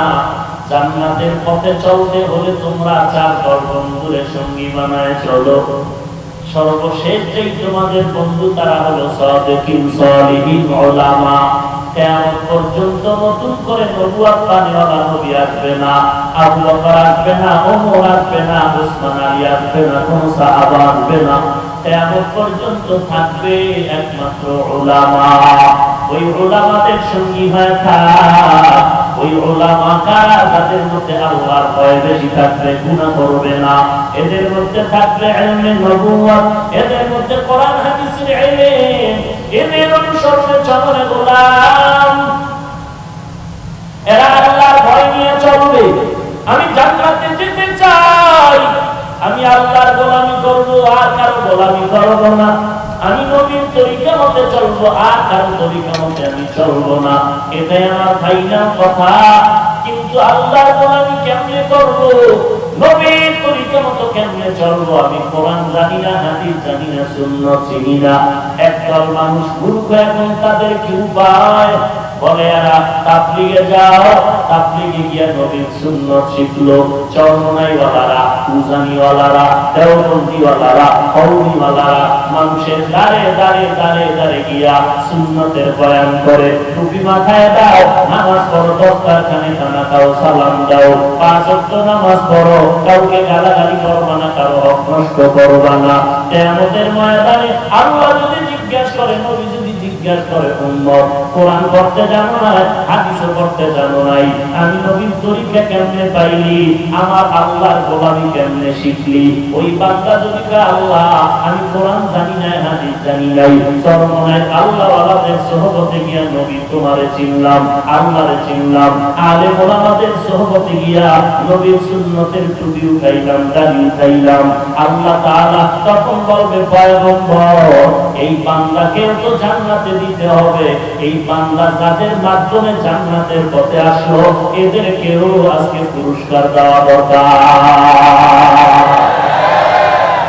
Speaker 1: জান্নাতের পথে চলতে হলে তোমরা 4 বন্ধুরে সঙ্গী বানায় চলো। সর্বশেষ যেই তোমাদের বন্ধু তারা হলো সাদিকিন, সালিহিন, উলামা। কিয়ামত পর্যন্ত নতুন করে নবুয়ত পানেওয়ালা নবী আসবে না, আবু বকর আসবে না, ওমর আসবে না, উসমান আলী আসবে না, কোন সাহাবা আসবে না। কিয়ামত পর্যন্ত থাকবে একমাত্র উলামা। ওই উলামাদের সঙ্গী হয়ে থাক। ওই উলামা কারা? যাদের মধ্যে আল্লাহর ভয় বেশি থাকবে, গুনাহ করবে না। এদের মধ্যে থাকবে ইলমে নবুয়ত, এদের মধ্যে কোরআন হাদিসের ইলম, এদের অনুসরণে চলে গোলাম। এরা আল্লাহর ভয় নিয়ে চলবে। আমি জান্নাতে যেতে চাই, আমি আল্লাহর গোলামি করব, আর কারো গোলামি করব না। আমি নবীর তরিকা মতে চলবো, আর কারো তরিকা মতে আমি চলবো না। এটাই আমার ফাইনাল কথা। কিন্তু আল্লাহর গোলামি কেমনে করব, নবীর তরিকা মতো কেমনে চলবো? আমি কোরআন জানি না, হাদিস জানি না, সুন্নাত চিনি না। একদল মানুষ মূর্খ, এখন তাদের কি উপায়? বলে এরা তাবলীগে যাও, তাবলীগে গিয়ে নবীর সুন্নাত শিখলো। চরমনাইওয়ালারা, উজানিওয়ালারা, দেওবন্দিওয়ালারা, কওমিওয়ালারা মানুষের দাঁড়ে দাঁড়ে দাঁড়ে দাঁড়ে গিয়া সুন্নতের বয়ান করে। টুপি মাথায় দাও, নামাজ পড়ো, দস্তারখানে খানা খাও, সালাম দাও, 5 ওয়াক্ত নামাজ পড়ো, কাউকে গালাগালি করবা না, কারো হক নষ্ট করবা না। কিয়ামতের ময়দানে আল্লাহ যদি জিজ্ঞাসা করে, নবী যদি জিজ্ঞাসা করে, উম্মত কোরআন পড়তে জানো না, হাদিসও পড়তে জানো নাই, আমি নবীর তরিকা কেমনে পাইলি, আমার আল্লাহর গোলামি কেমনে শিখলি? ওই বান্দা যদি কয়, আল্লাহ আমি কোরআন জানি না, হাদিস জানি নাই, চরমনায় আল্লাহ ওয়ালাদের সোহবতে গিয়া নবী তোমারে চিনলাম, আল্লাহরে চিনলাম, আলেম ওলামাদের সোহবতে গিয়া নবীর সুন্নতের টুপি উঠাইলাম, দাড়ি উঠাইলাম, আল্লাহ তাআলা তখন বলবে, পয়গম্বর এই বান্দাকেও তো জান্নাতে দিতে হবে। এই বান্দা যাদের মাধ্যমে জান্নাতের পথে আসলো, এদেরকেও আজকে পুরস্কার দেওয়া দরকার।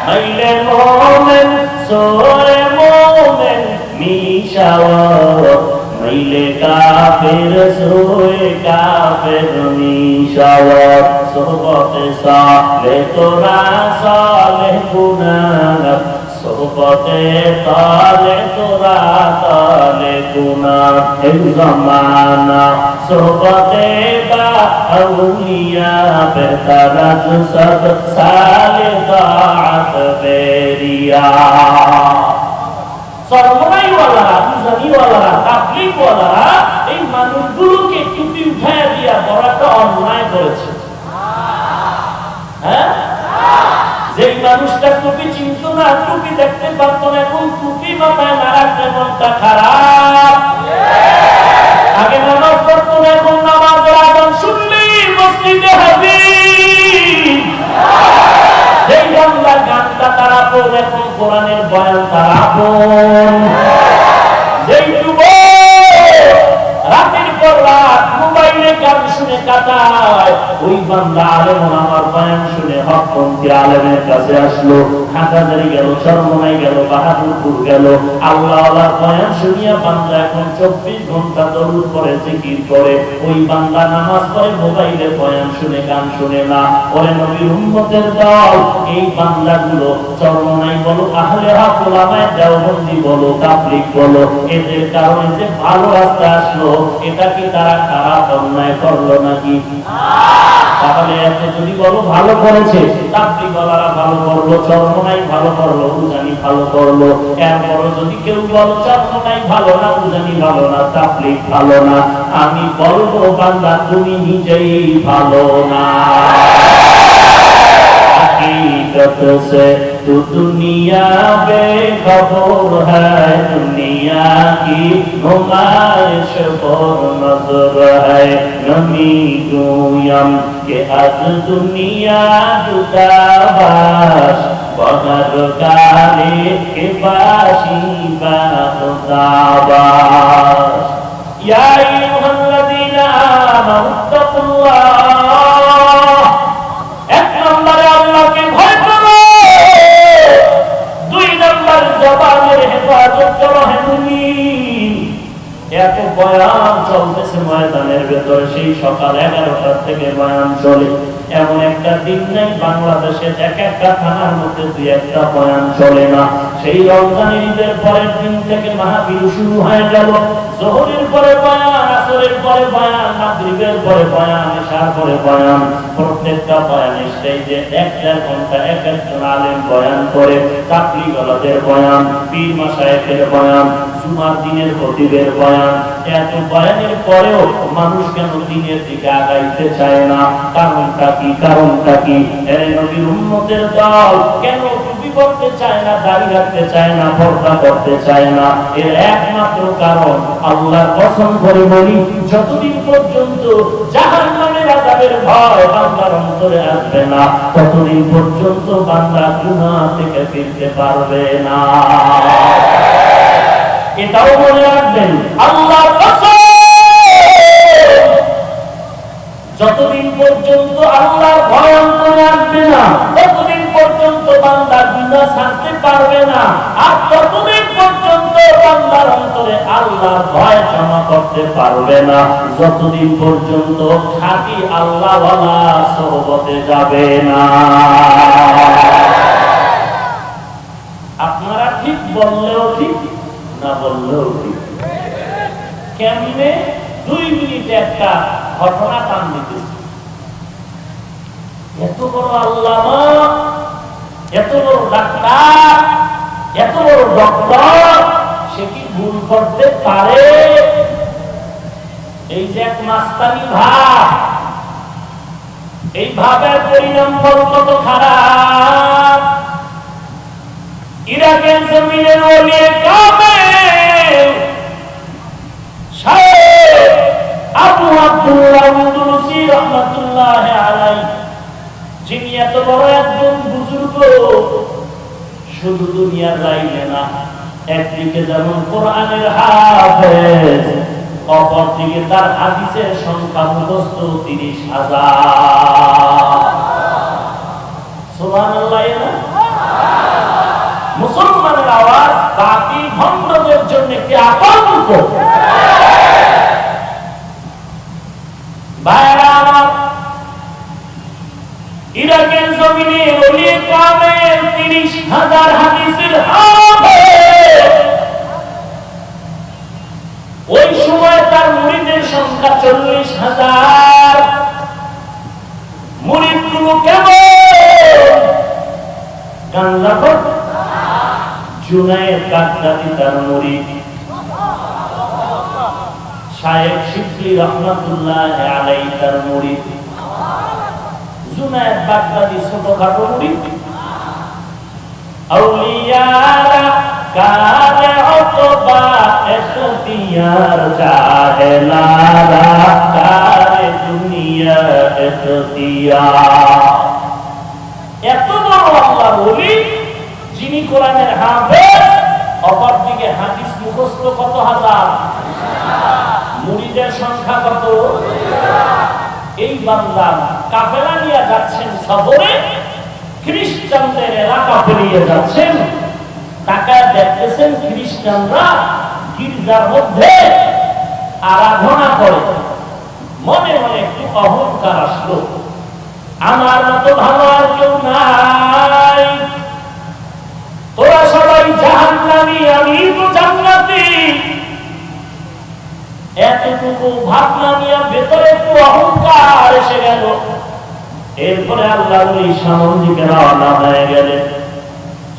Speaker 1: মাইলে মোমেন সোরে মোমেন মিশাওয়াত, মাইলে কাফের সোরে কাফের মিশাওয়াত। সোহবতে সালে তোরা সালে গুনাহ, সোহবতে তালে তোরা তালে গুনাহ। এই জামানা সোহবতে বা আউলিয়া বেতারাজ সব সালে দাআত বেরিয়া। সর্বনাইওয়ালারা, বুঝানিওয়ালারা, তাবলীগওয়ালারা এই মানুষগুলোকে টুপি উঠায় দিয়া বড় একটা অন্যায় করেছে। হ্যাঁ, যেই মানুষটা টুপি চিনত না, টুপি দেখতে পারত না, এখন টুপি মাথায় না রাখতে মনটা খারাপ। আগে নামাজ পড়তো না, এখন নামাজের আযান শুনলেই মসজিদে হাজির। যেই বাংলা গানটা তারা পড়ে, এখন কোরআনের বয়ান তারা আপন। যেই যুবক রাতের পর রাত মোবাইলে গান শুনে কাটায়, ওই বান্দা আলেম আমার বয়ান শুনে হকপন্থী আলেমের কাছে আসলো, হাজারি গেল, চরমনাই গেল, বাহাদুরপুর গেল, আল্লাহওয়ালার বয়ান শুনিয়া বান্দা এখন 24 ঘন্টা দরুদ পড়ে, জিকির করে। ওই বান্দা নামাজ পড়ে, মোবাইলে বয়ান শুনে, গান শুনে না। ওরে নবীর উম্মতের দল, এই বান্দাগুলো চরমনাই বলো, আহলে হক ওলামায়ে দেওবন্দি বলো, তাবলীগ বলো, এদের কারণে যে ভালো রাস্তা আসলো, এটা কি তারা খারাপ অন্যায় করলো নাকি? তাহলে এত যদি বলো ভালো করেছে, তাবলীগওয়ালারা ভালো করলো, চরমনাই ভালো করলো, উজানি ভালো করলো, এরপরও যদি কেউ বলো চরমনাই ভালো না, উজানি ভালো না, তাবলীগ ভালো না, আমি বলবো বান্দা তুমি নিজেই ভালো না। हकीकत से तू दुनिया बेखबर है, दुनिया की नुमाइश पर नजर है, नमी गोयम के आज दुनिया जुदाबाश, बहर काले के बाशी बादाबाश। या अय्युहल्लज़ीना आमनु तक़ुल्लाह, एक नंबरे আল্লাহকে ভয় করো, দুই নম্বর জবানের হেফাজত করো। হে মুমিন, এত বয়ান চলতেছে ময়দানের ভেতরে, সেই সকাল 11টা থেকে বয়ান চলে। এমন একটা দিন নাই বাংলাদেশে এক একটা থানার মধ্যে দুই একটা বয়ান চলে না। সেই রমজানের ঈদের পরের দিন থেকে মাহফিল শুরু হয়ে গেল। যোহরের পরে বয়ান, আসরের পরে বয়ান, মাগরিবের পরে বয়ান, ইশার পরে বয়ান। প্রত্যেকটা বয়ানে সেই যে 1-1.5 ঘন্টা এক একজন আলেম বয়ান করে। তাবলীগওয়ালাদের বয়ান, পীর মাশায়েখের বয়ান, জুমার দিনের খতিবের বয়ান। এত বয়ানের পরেও মানুষ কেন দিনের দিকে আগাইতে চায় না? কারণটা কি? কারণটা কি? এর নবীর উম্মতের দল কেন টুপি পরতে চায় না, দাড়ি রাখতে চায় না, পর্দা করতে চায় না? এর একমাত্র কারণ, আল্লাহর কসম করে বলি, যতদিন পর্যন্ত জাহান্নামের আযাবের ভয় বান্দার অন্তরে আসবে না, ততদিন পর্যন্ত বান্দা গুনাহ থেকে ফিরতে পারবে না। এটাও মনে রাখবেন, আল্লাহর কসম, যতদিন পর্যন্ত আল্লাহর ভয় অন্তরে আসবে না, ততদিন পর্যন্ত বান্দা গুনাহ ছাড়তে পারবে না। আর ততদিন পর্যন্ত বান্দার অন্তরে আল্লাহর ভয় জমা করতে পারবে না, যতদিন পর্যন্ত খাঁটি আল্লাহওয়ালা সোহবতে যাবে না। আপনারা ঠিক বললেও ঠিক, না বললেও ঠিক। কেমনে? 2 মিনিটে একটা ঘটনা টান দিতেছে। এত বড় আল্লামা, এত বড় ডাক্তার, এত বড় ডক্টর, সে কি ভুল করতে পারে? এই যে এক মাস্তানি ভাব, এই ভাবের পরিণাম কত খারাপ। ইরাকের জমিনের ওলিয়ে কামেল শায়েখ আবু আব্দুল্লাহ আল-আনদালুসি রাহমাতুল্লাহ আলাইহি, যিনি এত বড় একজন বুজুর্গ, শুধু দুনিয়ার লাইনে না, একদিকে যেমন কোরআনের হাফেজ, অপরদিকে তার হাদিসের সংখ্যা মুখস্থ 30,000। সুবহানাল্লাহ। মুসলমানের আওয়াজ বাকি ভণ্ডদের জন্য একটি আতঙ্ক। ভাইরা আমার, ইরাকের জমিনে ওলিয়ে কামেল 30,000 হাদিসের হাফেজ। ওই সময় তার মুরিদের সংখ্যা 40,000। মুরিদগুলো কেমন? গাঞ্জাখোর। জুনায়েদ বাগদাদি তার মুরিদ, শায়েখ শিবলি রাহমাতুল্লাহ আলাইহি তার মুরিদ। জুনায়েদ বাগদাদি ছোটখাটো মুরিদ। আউলিয়ারা কারে অতবা এখতিয়ার, জাহেলারা কারে দুনিয়া এখতিয়ার। এত বড় আল্লাহর ওলি, যিনি কোরআনের হাফেজ, অপরদিকে হাদিস মুখস্থ কত হাজার, মুরিদের সংখ্যা কত। এই বান্দা কাফেলা নিয়ে যাচ্ছেন সফরে, খ্রিস্টানদের এলাকা পেরিয়ে যাচ্ছেন, তাকায় দেখতেছেন খ্রিস্টানরা গির্জার মধ্যে আরাধনা করে। মনে মনে একটু অহংকার আসলো, আমার মতো ভালো আর কেউ নাই, তোরা সবাই জাহান্নামী, আমি তো জান্নাতি। এতটুকু ভাবনা নিয়ে ভেতরে একটু অহংকার এসে গেল। এরপরে আল্লাহর ওলি সামন দিকে রওনা হয়ে গেলেন।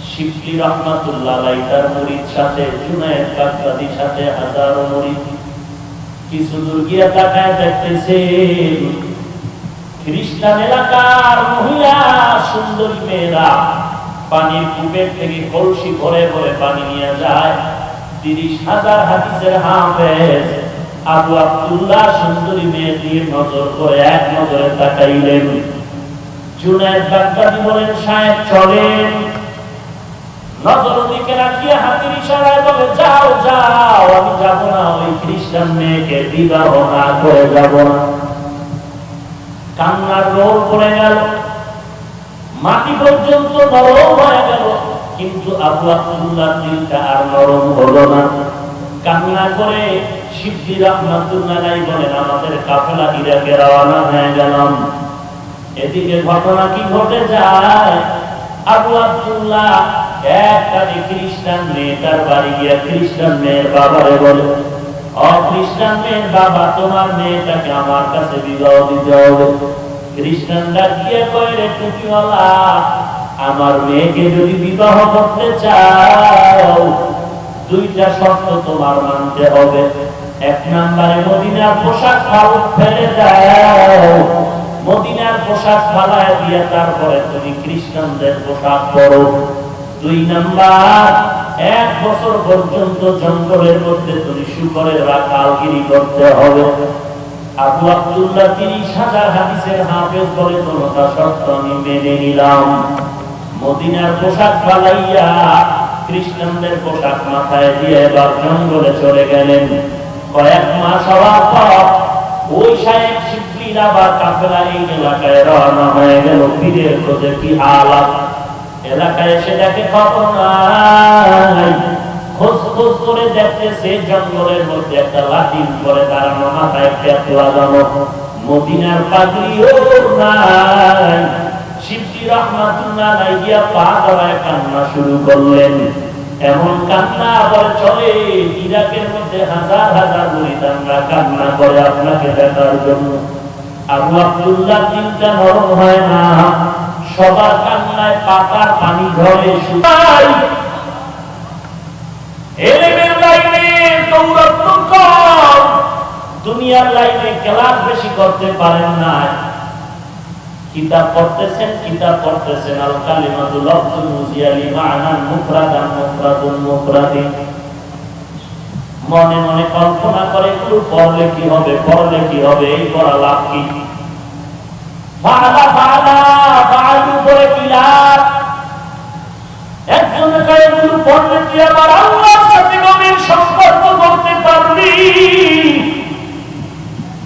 Speaker 1: শিবলি রহমাতুল্লাহ আলাইহি তার মুরিদ সাথে, জুনায়েদ বাগদাদির সাথে হাজারো মুরিদ। কিছু দূর গিয়ে তাকায় দেখতেছেন খ্রিস্টান এলাকার মহিলা সুন্দরী মেয়েরা পানির কূপের থেকে কলসি ভরে ভরে পানি নিয়ে যায়। 30,000 হাদিসের হাফেজ আবু আব্দুল্লাহ সুন্দরী মেয়েটির নজর করে এক নজরে তাকাইলেন। জুনায়েদ বাগদাদি বলেন, সাহেব চলেন। নজর দিকে রাখিয়ে হাতের ইশারায় বলে, যাও যাও, আমি যাব না, ওই খ্রিস্টান মেয়েকে বিবাহ না করে যাব না। কান্নার রোল পড়ে গেল, মাটি পর্যন্ত নরম হয়ে গেল, কিন্তু আবু আব্দুল্লাহ দিলটা আর নরম হলো না। কান্না করে শিবলি রহমাতুল্লাহ আলাইহি বলেন, আমাদের কাফেলা ইরাকে রওনা হয়ে গেলাম। এদিকে ঘটনা কি ঘটে যায়, আবু আব্দুল্লাহ একটা খ্রিস্টান মেয়েটার বাড়ি গিয়ে খ্রিস্টান মেয়ের বাবারে বলে, ও খ্রিস্টান মেয়ের বাবা, তোমার মেয়েটাকে আমার কাছে বিবাহ দিতে হবে। খ্রিস্টানরা গিয়ে কইরে, টুপিওয়ালা, আমার মেয়েকে যদি বিবাহ করতে চাও 2টা শর্ত তোমার মানতে হবে। 1 নম্বরে মদিনার পোশাক ফেলে দাও, মদিনার পোশাক ফালায় দিয়ে তারপরে তুমি খ্রিস্টানদের পোশাক পরো। 2 নাম্বার, 1 বছর পর্যন্ত জঙ্গলের মধ্যে তুমি শুকরের রাখালগিরি করতে হবে। আবু আব্দুল্লাহ 30,000 হাদিসের হাফেজ বলে, কোনটা শর্ত আমি মেনে নিলাম। মদিনার পোশাক ফালাইয়া খ্রিস্টানদের পোশাক মাথায় দিয়ে এবার জঙ্গলে চলে গেলেন। কয়েক মাস হওয়ার পর ওই সাহেব শিবলির আবার কাফেলা এই এলাকায় রওনা হয়ে গেল পীরের খোঁজে। কি হালাত, এলাকায় এসে দেখে খবর নাই। খোঁজ খোঁজ করে দেখতেছে জঙ্গলের মধ্যে একটা লাঠির পরে দাঁড়ানো, মাথায় ক্যাপ লাগানো, মদিনার পাগড়িও নাই। শিবলি রহমাতুল্লাহ আলাইহি গিয়া পা ধরায় কান্না শুরু করলেন। এমন কান্না আবার চলে, ইরাকের মধ্যে হাজার হাজার মুরিদানরা কান্না করে আপনাকে দেখার জন্য। আবু আব্দুল্লাহ দিলটা নরম হয় না, সবার কান্নায় পাতার পানি ঝরে শুকায়। এলেমের লাইনে দৌড়াত্ম কম, দুনিয়ার লাইনে ক্লাস বেশি করতে পারেন না। কিতাব পড়তেছেন আল কালিমাতুল লাফজুল মুজিয়ালি মা'নান মুফরাদান মুফরাদুন মুফরাদিন। মনে মনে কল্পনা করে, একটু পড়লে কি হবে, পড়লে কি হবে, এই পড়া লাভ কি? ফাআলু করে কি লাভ? একজনে কয়, এগুলো পড়লে কি আবার আল্লাহর সাথে গভীর সম্পর্ক করতে পারবি?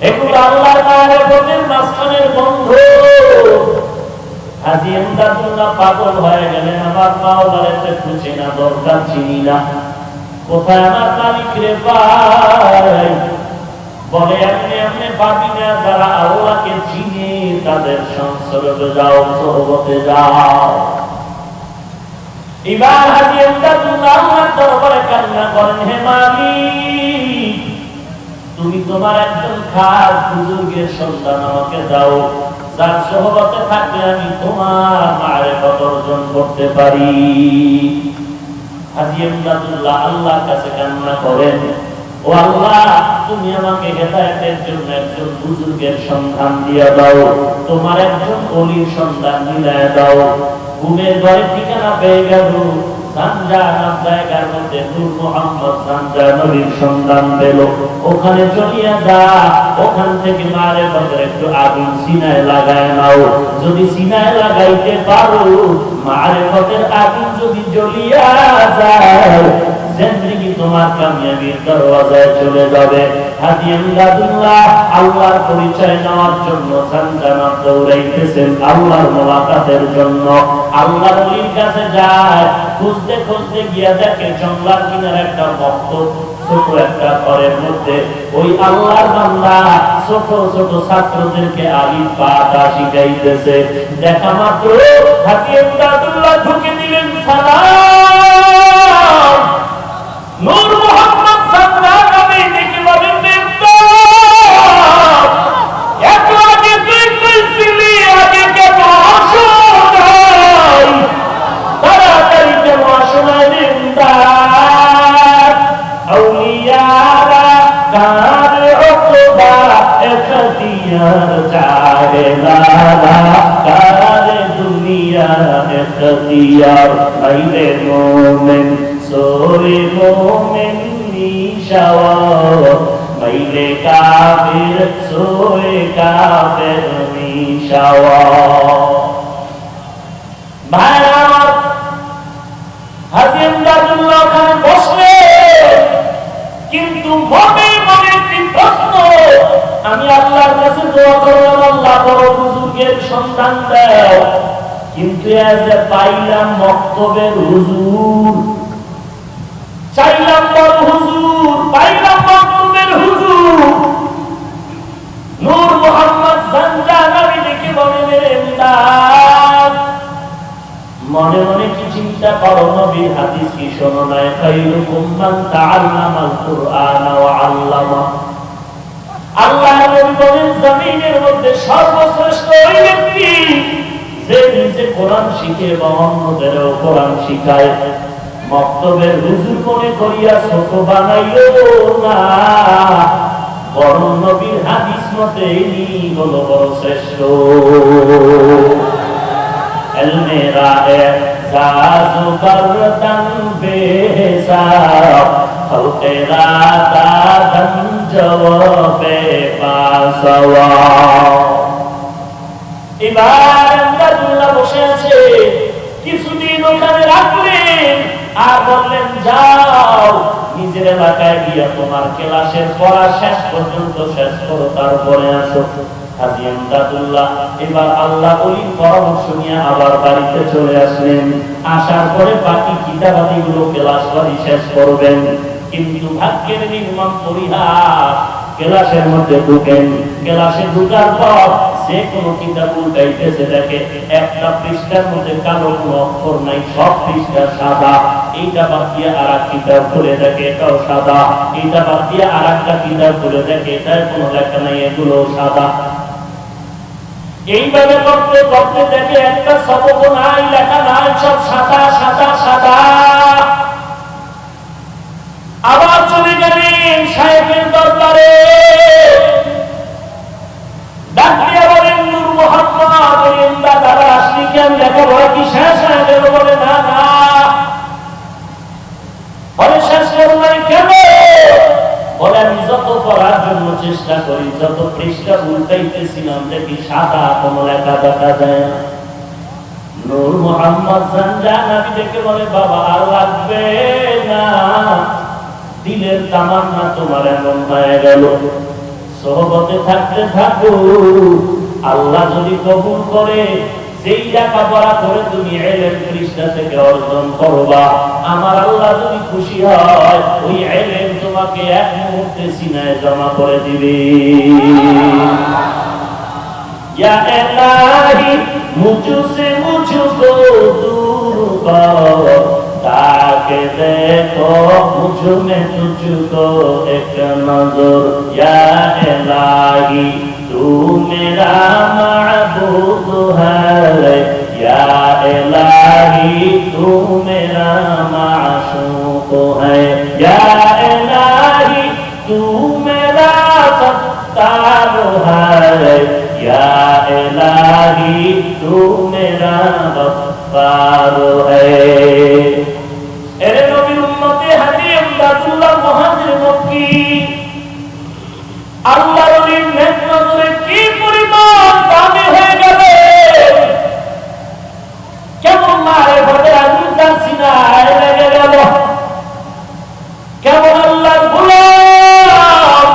Speaker 1: এগুলো আল্লাহর মাহবুবের মাঝখানের বন্ধু। হাজী ইমদাদুল্লাহ পাগল হয়ে গেলেন, আমার মাওলারে একটু চেনা দরকার, চিনি না, কোথায় আমার মালিক রে পাই? বলে, এমনি পাবি না, যারা আল্লাহকে চিনে তাদের সংসর্গে যাও, সোহবতে যাও। এবার হাজী ইমদাদুল্লাহ আল্লাহর দরবারে কান্না করেন, হে মালিক, তুমি তোমার একজন খাস বুজুর্গের সন্তান আমাকে দাও, যার সোহবতে থাকলে আমি তোমার মারিফত অর্জন করতে পারি। হাজী ইমদাদুল্লাহ আল্লাহর কাছে কান্না করেন, ও আল্লাহ, তুমি আমাকে হেদায়েতের জন্য একজন বুজুর্গের সন্ধান দিয়ে দাও, তোমার একজন ওলির সন্ধান মিলায় দাও। ঘুমের ঘরে ঠিকানা পেয়ে গেল, জানজা নাম জায়গার মধ্যে নূর মুহাম্মদ জানজা নবীর সন্ধান পেল। ওখানে চলিয়া যা, ওখান থেকে মারিফতের একটু আগুন সিনায় লাগায় নাও। যদি সিনায় লাগাইতে পারো, মারিফতের আগুন যদি জ্বলিয়া যায়, জিন্দেগি তোমার কামিয়াবির দরওয়াজায় চলে যাবে। হাজী ইমদাদুল্লাহ আল্লাহর পরিচয় নেওয়ার জন্য জানজানা দৌড়াইতেছেন, আল্লাহর মোলাকাতের জন্য। আল্লাহর ওলির কাছে যায়, খুঁজতে খুঁজতে গিয়া দেখে জঙ্গলার কিনারে একটা ভক্ত ছোট একটা ঘরের মধ্যে ওই আল্লাহর বান্দা ছোট ছোট ছাত্রদেরকে আলিফ বা তা শিখাইতেছে। দেখা মাত্র হাজী ইমদাদুল্লাহ ঢুকে দিলেন, সালাম, নূর মুহাম্মদ সাল্লাল্লাহু আলাইহি দেখে বলেন, একটু আগে তুই কইছিলি, আগে কেন মাইলে মোমেন সোরে মোমেন নিশাওয়ার মাইলে কাফির সোরে কাফির নিশাওয়ার। ভাইরা হাজী ইমদাদুল্লাহ খান বসলে, কিন্তু মনে মনে একটি প্রশ্ন, আমি আল্লাহর কাছে দোয়া করলাম আল্লাহ বড় হুজুরের সন্ধান দাও, কিন্তু এসে পাইলাম মক্তবের হুজুর, চাইলাম বড় হুজুর, পাইলাম মক্তবের হুজুর। নূর মোহাম্মদ জানজানাবি দেখে বলে মেরে ইমদাদ, মনে মনে কি চিন্তা করো, নবীর হাদিস কি শোনো নাই, খায়রুকুম মান তাআল্লামাল কুরআন ওয়া আল্লামা। আল্লাহ নবী বলেন জমিনের মধ্যে সর্বশ্রেষ্ঠ ওই ব্যক্তি যে নিজে কোরআন শিখে এবং অন্যদেরও কোরআন শিখায়। মক্তবের হুজুর মনে করিয়া ছোট বানাইও না, বরং নবীর হাদিস মতে ইনি হলো বড় শ্রেষ্ঠ। মেরা এহসাসু বরদান বেহিসাব খলকেরা দাদন জওয়াবে পাসওয়া। এবার ইমদাদুল্লাহ বসে আছে, কিছুদিন ওখানে রাখলেন আর বললেন যাও নিজের এলাকায় গিয়া তোমার ক্লাসের পড়া শেষ পর্যন্ত শেষ করো, তারপরে আসো। হাজী ইমদাদুল্লাহ এবার আল্লাহ ওলির পরামর্শ নিয়ে আবার বাড়িতে চলে আসলেন। আসার পরে বাকি কিতাবাদিগুলো ক্লাস বাড়ি শেষ করবেন, কিন্তু ভাগ্যের নির্মম পরিহাস, ক্লাসের মধ্যে ঢুকেন, ক্লাসে ঢুকার পর যে কোনো কিতাব উল্টাইতেছে দেখে একটা পৃষ্ঠার মধ্যে কালো কোনো অক্ষর নাই, সব পৃষ্ঠা সাদা। এইটা বাদ দিয়ে আর এক কিতাব খুলে দেখে এটাও সাদা, এইটা বাদ দিয়ে আর একটা কিতাব খুলে দেখে এটার কোনো লেখা নাই, এগুলো সাদা। এইভাবে করতে করতে দেখে একটা সবক নাই, লেখা নাই, সব সাদা সাদা সাদা। আবার চলে গেলেন সাহেবের দরবারে, ডাক দিয়া বলেন নূর মোহাম্মদ ইমদাদ আবার আসলি কেন, লেখাপড়া কি শেষ হয়ে গেল? বলে না না। বলে শেষ হল নাই কেন? বলে আমি যত পড়ার জন্য চেষ্টা করি, যত পৃষ্ঠা উল্টাইতেছিলাম দেখি সাদা কোনো লেখা দেখা যায় না। নূর মোহাম্মদ জানজানাবি দেখে বলে বাবা আর লাগবে না, দিলের তামান্না তোমার এমন হয়ে গেল, সোহবতে থাকতে থাকো, আল্লাহ যদি কবুল করে যেই লেখাপড়া করে তুমি ইলম পৃষ্ঠা থেকে অর্জন করবা, আমার আল্লাহ যদি খুশি হয় ওই ইলম তোমাকে এক মুহূর্তে সিনায় জমা করে দিবে। ইয়া ইলাহি মুঝসে মুঝকো দূর কর, ताके देखो मुझ में तुझको एक नजर, या इलाही तू मेरा माबूद है, या इलाही तू मेरा माशूक है, या इलाही तू मेरा सत्तार है, या इलाही तू मेरा गफ्फार है। এরে নবীর উম্মতে হাজী ইমদাদুল্লাহ মুহাজির মক্কি, আল্লাহর ওলির নেক নজরে কি পরিমাণ দামি হয়ে গেলে, কেমন মারিফতের আগুন তার সিনায় লেগে গেল, কেমন আল্লাহর গোলাম,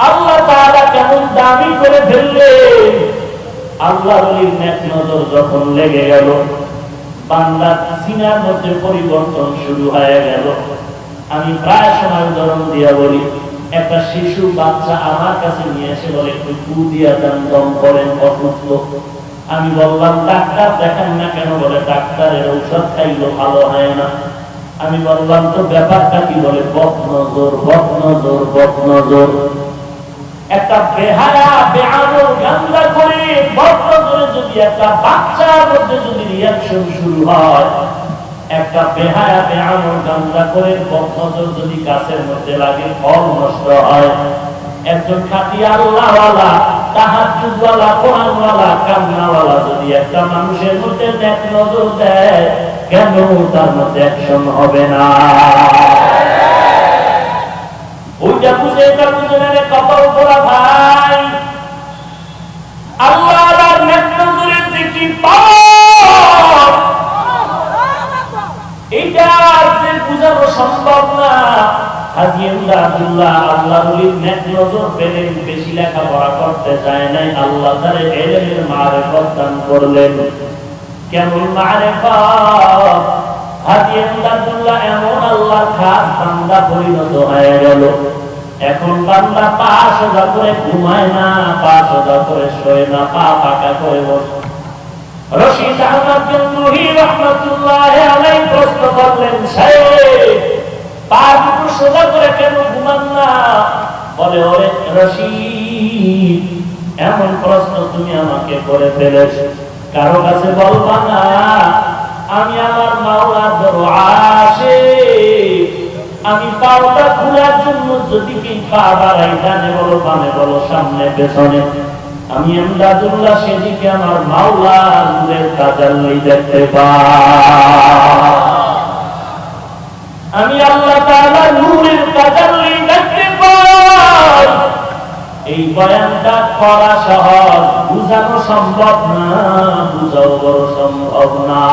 Speaker 1: আল্লাহ তাআলা কেমন দামি করে ফেললেন। আল্লাহর ওলির নেক নজর যখন লেগে গেল, বান্দার সিনার মধ্যে পরিবর্তন শুরু হয়ে গেল। আমি প্রায় সময় উদাহরণ দিয়া বলি, একটা শিশু বাচ্চা আমার কাছে নিয়ে এসে বলে একটু ফু দিয়া দেন, দম করেন, অসুস্থ। আমি বললাম ডাক্তার দেখান না কেন? বলে ডাক্তারের ঔষধ খাইলো ভালো হয় না। আমি বললাম তো ব্যাপারটা কি? বলে বদনজর বদনজর বদনজর। একটা বেহায়া বেআমল গান্দা করে বদনজরে যদি একটা বাচ্চার মধ্যে যদি রিঅ্যাকশন শুরু হয়, একটা বেহায়া বেআমল গান্দা করে বদনজর যদি গাছের মধ্যে লাগে, ফল নষ্ট হয়। একজন খাঁটি আল্লাহওয়ালা তাহাজ্জুদওয়ালা, কোরআনওয়ালা, কান্নাওয়ালা যদি একটা মানুষের মধ্যে নেক নজর দেয়, কেন তার মধ্যে অ্যাকশন হবে না? ওইটা বুঝে এটা বুঝে না, কপাল পোড়া ভাই। আল্লাহ আর নেক নজরের যে কি পাওয়া, এইটা যে বুঝানো সম্ভব না। হাজী আব্দুল্লাহ আল্লাহর ওলির নেক নজর পেলেন, বেশি লেখাপড়া করতে চায় নাই, আল্লাহ তার ইলমের মারিফত দান করলেন। কেমন মারিফত! হাজী আব্দুল্লাহ এমন আল্লাহর খাস বান্দা পরিণত হয়ে গেল। এখন বান্দা পা সোজা করে ঘুমায় না, পা সোজা করে শোয় না, পা পাকা করে বসে। রশিদ আহমদ গঙ্গুহি রাহমাতুল্লাহি আলাইহি প্রশ্ন করলেন, সাহেব পা দুটো সোজা করে কেন ঘুমান না? বলে, ওরে রশিদ, এমন প্রশ্ন তুমি আমাকে করে ফেলেছ, কারো কাছে বলবা না। আমি আমার মাওলার বড় আশিক। আমি পাওটা খোলার জন্য যদি কি পা বাড়াই, ডানে বলো বামে বলো সামনে পেছনে, আমি এমদাদুল্লাহ সেদিকে আমার মাওলা নূরের তাজাল্লি দেখতে পাই। আমি আল্লাহ তাআলা নূরের তাজাল্লি দেখতে পাই। এই বয়ানটা করা সহজ, বুঝানো সম্ভব না, বুঝাও বড় সম্ভব না।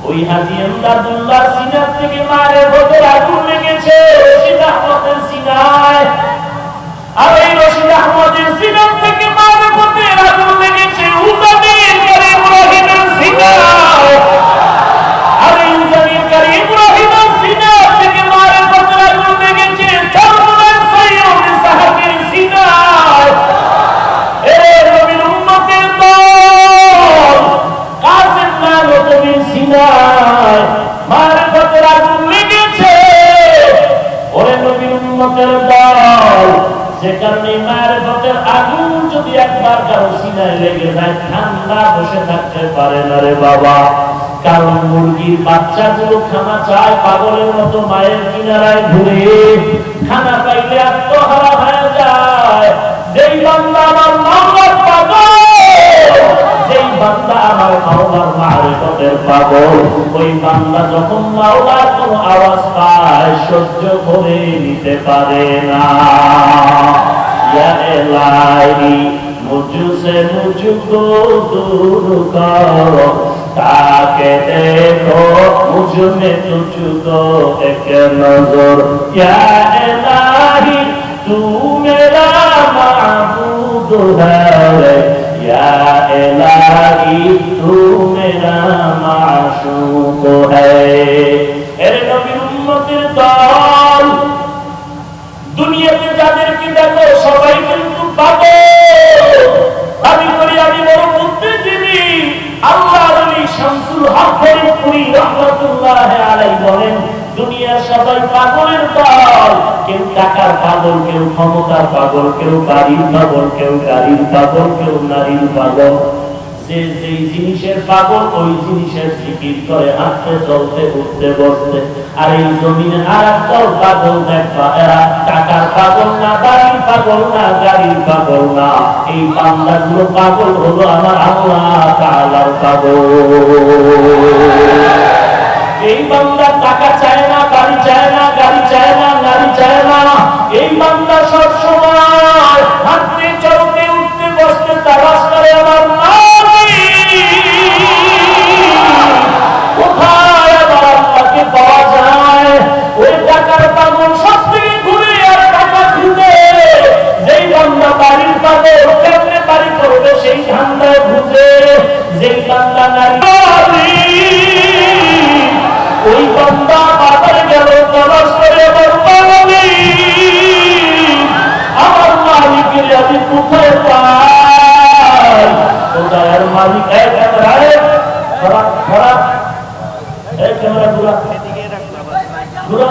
Speaker 1: ওই হাজী এমদাদুল্লাহ সিনার থেকে মারিফতের আগুন লেগেছে রশিদ আহমদের সিনায়, আর এই রশিদ আহমদের সিনার থেকে মারিফতের আগুন লেগেছে উজামির কারীম ইব্রাহিমের সিনায়, আর এই উজামির কারীম ইব্রাহিমের সিনার থেকে মারিফতের আগুন লেগেছে কারবলার সৈয়দ সাহাবীর সিনায়। এ নবীর উম্মতের দল কাসেম নানবীর সিনায় মারিফতের আগুন লেগেছে। ওরে নবীর উম্মতের দল, যে কারণে মারিফতের আগুন যদি একবার কারো সিনায় লেগে যায়, ঠান্ডা বসে থাকতে পারে না রে বাবা। কারণ মুরগির বাচ্চাগুলো খানা চায়, পাগলের মতো মায়ের কিনারায় ঘুরে, খানা পাইলে আত্মহারা হয়ে যায়। যেই বান্দা আমার মাওলার পাগল, যেই বান্দা আমার মাওলার মারিফতের পাগল, ওই বান্দা যখন মাওলার কোনো আওয়াজ পায় সহ্য করে নিতে পারে না। ইয়া ইলাহি মুঝসে মুঝকো দূর করো, তাকে দেখো মুঝ में तुझको एक नजर। या इलाही तू मेरा माबूद है, या इलाही तू मेरा माशूक है। এর নবীর উম্মতের দল, দুনিয়াতে যাদেরকে দেখো সবাই কিন্তু পাগল। আমি করি আমি বড় বুদ্ধিজীবী। আল্লাহর ওলি শামসুল হক ফরিদপুরি রাহমাতুল্লাহি আলাইহি বলেন, দুনিয়ার সবাই পাগলের দল। কেউ টাকার পাগল, কেউ ক্ষমতার পাগল, কেউ বাড়ির পাগল, কেউ গাড়ির পাগল, কেউ নারীর পাগল। যে যেই জিনিসের পাগল ওই জিনিসের জিকির করে হাঁটতে চলতে উঠতে বসতে। আর এই জমিনে আর একদল পাগল দেখবা, এরা টাকার পাগল না, বাড়ির পাগল না, গাড়ির পাগল না। এই বান্দাগুলো পাগল হলো আমার আল্লাহ তাআলার পাগল। এই বান্দা টাকা চায় না, বাড়ি চায় না, গাড়ি চায় না, নারী চায় না। এই বান্দা সব সময় হাঁটতে চলতে উঠতে বসতে তালাশ করে আমার কোথায় আমার আল্লাহকে পাওয়া যায়। ওই টাকার পাগল সব থেকে ঘুরে আর টাকা খুঁজে। যেই বান্দা বাড়ির পাগল, কেমনে বাড়ি করবে সেই ধান্দায় খুঁজে। যেই বান্দা নারী, ওই বান্দা বাজারে গেল তালাশ করে আমার মালিকের আমি কোথায় পাই। ওদের মালিক এক ক্যামেরা ঘুরা ঘুরা।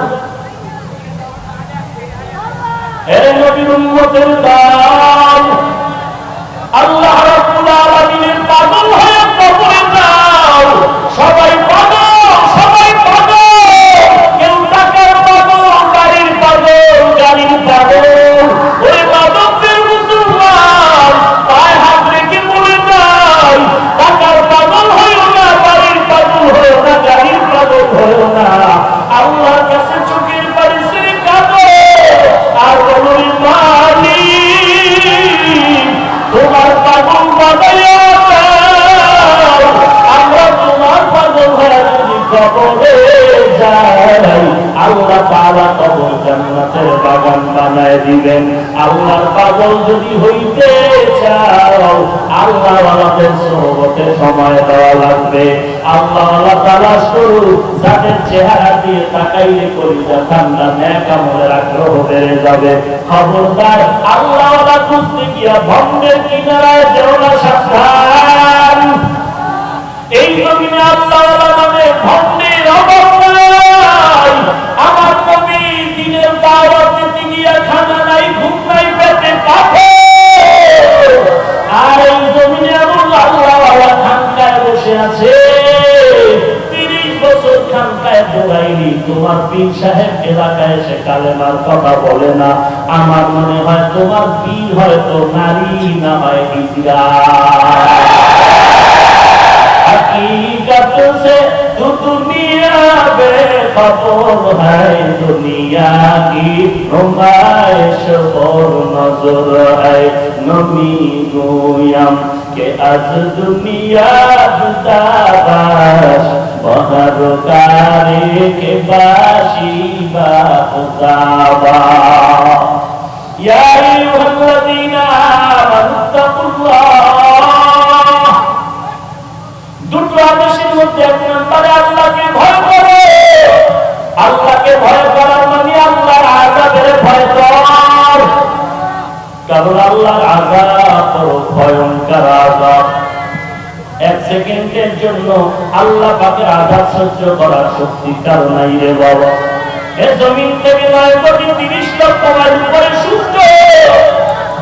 Speaker 1: এর নবীর উম্মতের দল, আল্লাহ রাব্বুল আলামিনের পাগল হয়ে কবরে যাও। সবাই পাগল, সবাই পাগল। কেউ টাকার পাগল, বাড়ির পাগল, গাড়ির পাগল। ওই মাদকের মুসলমান হয়েও না। আল্লাহর কাছে চোখের পানি ছেড়ে কাঁদো আর বলো মালিক তোমার পাগল বানাইয়া দাও। আমরা তোমার পাগল হয়ে যদি কবরে যাই, আল্লাহ তাআলা কবর জান্নাতের বাগান বানায় দিবেন। আল্লাহর পাগল যদি হইতে চাও, আল্লাহ ওয়ালাদের সোহবতে সময় দেওয়া লাগবে। আল্লাহ ওয়ালা তালাশ করু যাদের চেহারা দিয়ে তাকাইলে কলিজা ঠান্ডা, নেক আমলের আগ্রহ বেড়ে যাবে। খবরদার আল্লাহ ওয়ালা খুঁজতে গিয়া ভণ্ডের কিনারায় যেও না, সাবধান। এই জমিনে আল্লাহ ওয়ালা মানে ভণ্ডের অভাব নাই। আমার নবী দিনের দাওয়াত দিতে গিয়া খানা নাই, ঘুম নাই, পেটে পাথর। আর এই জমিনে এমন আল্লাহ ওয়ালা খানকায় বসে আছে, 30 বছর খানকায় দৌড়াইনি, তোমার পীর সাহেব এলাকায় এসে কালেমার কথা বলে না। আমার মনে হয় তোমার পীর হয়তো নারী না হয় হিজড়া। हकीकत से तू दुनिया बेखबर है, दुनिया की नुमाइश और नजर है। नमी गोयम के आज दुनिया जुदा बाश, बहर कारे के बाशी बाखुदाबा। या अय्युहल्लज़ीना आमनुत्तकुल्लाह। দুটো আদেশের মধ্যে এক নম্বরে আল্লাহকে ভয় করো। আল্লাহকে ভয় করার মানে আল্লাহর আযাবের ভয় কর। কারণ আল্লাহর আযাব বড় ভয়ঙ্কর আযাব। এক সেকেন্ডের জন্য আল্লাহ পাকের আযাব সহ্য করার শক্তি কার নাই রে বাবা। এই জমিন থেকে 9,30,00,000 মাইল উপরে সূর্য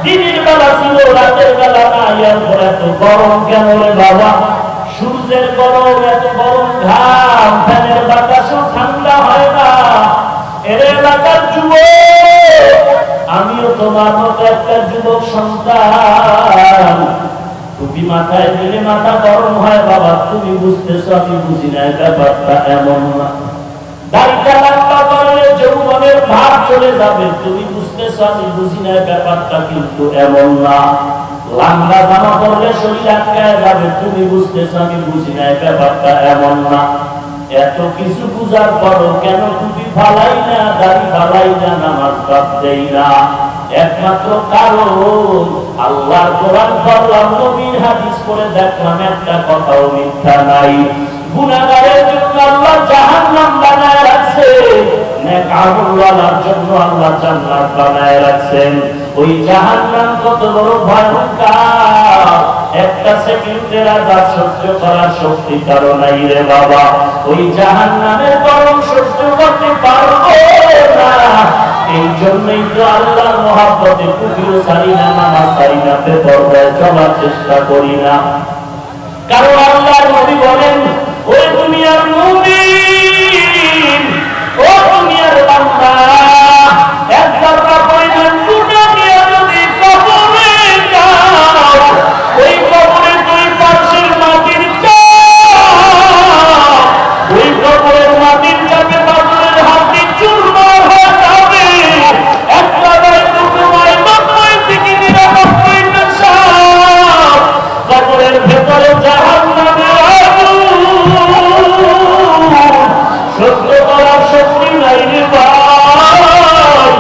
Speaker 1: দিনের বেলা ছিল, রাতের বেলা না। এরপর এত গরম কেন রে বাবা? সূর্যের গরম, এত গরম ঘাম, ফ্যানের বাতাসও ঠান্ডা হয় না। এর এলাকার যুবক, আমিও তোমার মতো একটা যুবক সন্তান। টুপি মাথায় দিলে মাথা গরম হয় বাবা, তুমি বুঝতেছো, আমি বুঝি না। ব্যাপারটা এমন না। দাড়িটা লম্বা করলে যৌবনের ভাব চলে যাবে, তুমি বুঝতেছো, আমি বুঝি না। ব্যাপারটা কিন্তু এমন না। লম্বা জামা পরলে শরীর আটকায় যাবে, তুমি বুঝতেছো, আমি বুঝি না। ব্যাপারটা এমন না। এত কিছু বুঝার পরও কেন টুপি ফালাই না, দাড়ি ফালাই না, নামাজ বাদ দেই না? একমাত্র কারণ আল্লাহর কোরআন পড়লাম, নবীর হাদিস পড়ে দেখলাম, একটা কথাও মিথ্যা নাই। গুনাহগারের জন্য আল্লাহ জাহান্নাম বানায় রাখছে, নেক আমলওয়ালার জন্য আল্লাহ জান্নাত বানায় রাখছেন। ওই জাহান্নাম কত বড় ভয়ঙ্কর, একটা সেকেন্ডের আযাব সহ্য করার শক্তি কারো নাই রে বাবা। ওই জাহান্নামের গরম সহ্য করতে পারবো না। এই জন্যই তো আল্লাহর মহব্বতে টুপিও ছাড়ি না, নামাজ ছাড়ি না, বেপরদায় চলার চেষ্টা করি না। কারণ আল্লাহর নবী বলেন, ও দুনিয়ার মুমিন, ও দুনিয়ার বান্দা, এক দরকার পরিমাণ গুনাহ নিয়ে যদি কবরে যাও, ওই কবরে দুই পাশের মাটির চাপ, ওই কবরের মাটির চাপে বাদুরের হাতে চুরমার হয়ে যাবে। একটা নয়, দুটো নয়, 90 থেকে 99টা সাপ কবরের ভেতরে জাহান্নামের আগুন সহ্য করার শক্তি নাই রে ভাই।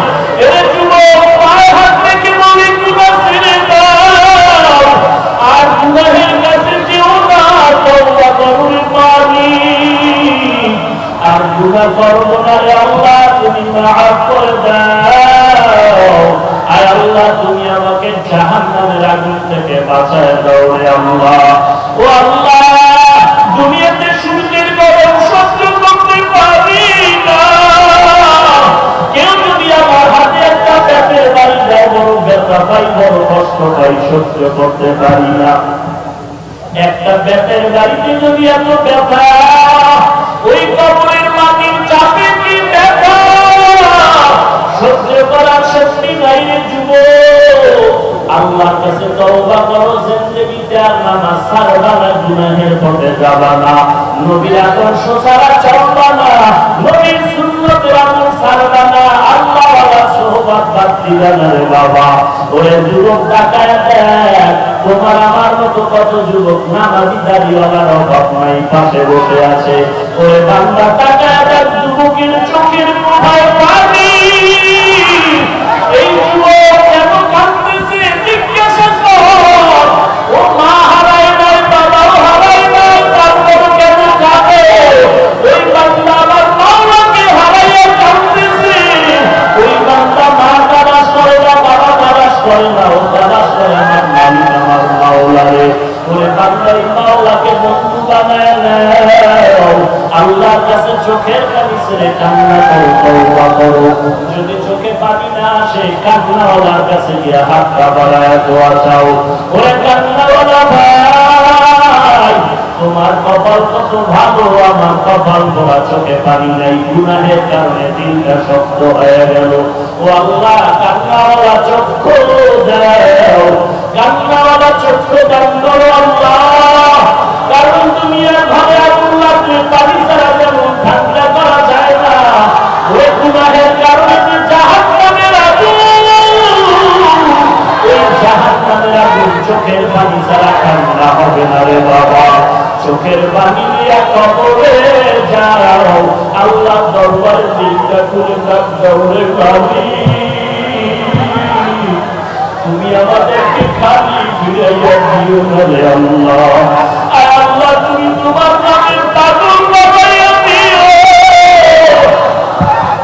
Speaker 1: এ যুবক, পায়ে হাত রেখে বলি, গুনাহ ছেড়ে দাও আর গুনাহের কাছে যেও না। তওবা করো রে মালিক, আর গুনাহ করবো না রে আল্লাহ, তুমি মাফ করে দাও। আয় আল্লাহ, তুমি আমাকে জাহান্নামের আগুন থেকে বাঁচায় দাও রে আল্লাহ। ও আল্লাহ, দুনিয়াতে সূর্যের গরম সহ্য করতে পারি না। কেউ যদি আমার হাতে একটা পেটের বাড়ি দেয়, বড় ব্যথা পাই, বড় কষ্ট পাই, সহ্য করতে পারি না। একটা পেটের বাড়িতে যদি এত ব্যথা, ওই কবরের মাটির চাপে কি ব্যথা সহ্য করার শক্তি নাই রে যুবক। আল্লাহর কাছে তওবা করো, জিন্দেগিতে আর নামাজ ছাড়বা না, গুনাহের পথে যাবা না, নবীর আদর্শ ছাড়া চলবা না। বাদ দিবা না রে বাবা। ওরে যুবক তাকায় দেখ, তোমার আমার মতো কত যুবক নামাজি দাড়িওয়ালার অভাব নাই, পাশে বসে আছে। ওরে বান্দা তাকায় দেখ, যুবকের চোখের কোথায় পানি। এই যুবক কেন কাঁদতেছে জিজ্ঞাসা কর। ও মা হারায় নাই, বাবাও হারায় নাই, তারপর কেন কাঁদে? ওই বান্দা আমার মাওলাকে হারাইয়া কাঁদতেছে। ওই বান্দা মা তালাশ করে না, বাবা তালাশ করে না, ও তালাশ করে আমার মালিক, আমার মাওলারে। ওরে বান্দা এই মাওলাকে বন্ধু বানায় নাও। আল্লাহর কাছে চোখের পানি ছেড়ে কান্না করো, তওবা করো। যদি চোখে পানি না আসে, কান্নাওয়ালার কাছে গিয়ে হাতটা বাড়ায় দোয়া চাও। ওরে কান্নাওয়ালা ভাই, তোমার কপাল কত ভালো, আমার কপাল পোড়া, চোখে পানি নাই, গুনাহের কারণে দিলটা শক্ত হয়ে গেল। ও আল্লাহ, কান্নাওয়ালা চক্ষু দাও, কান্নাওয়ালা চক্ষু দান করো আল্লাহ। কারণ তুমি আর ভাবে আল্লাহ, তুমি পানি ছাড়া যেমন ঠান্ডা করা যায় না, ওই গুনাহের কারণে যে জাহান্নামের আগুন, ওই জাহান্নামের আগুন চোখের পানি ছাড়া ঠান্ডা হবে না রে বাবা। চোখের পানি নিয়ে কবরে যাও, আল্লাহ দরবারে দিলটা খুলে দৌড়ে পাবি। তুমি আমাদেরকে খালি ফিরাইয়া দিও না রে আল্লাহ। আর আল্লাহ, তুমি তোমার নামের পাগল বানাইয়া দিও।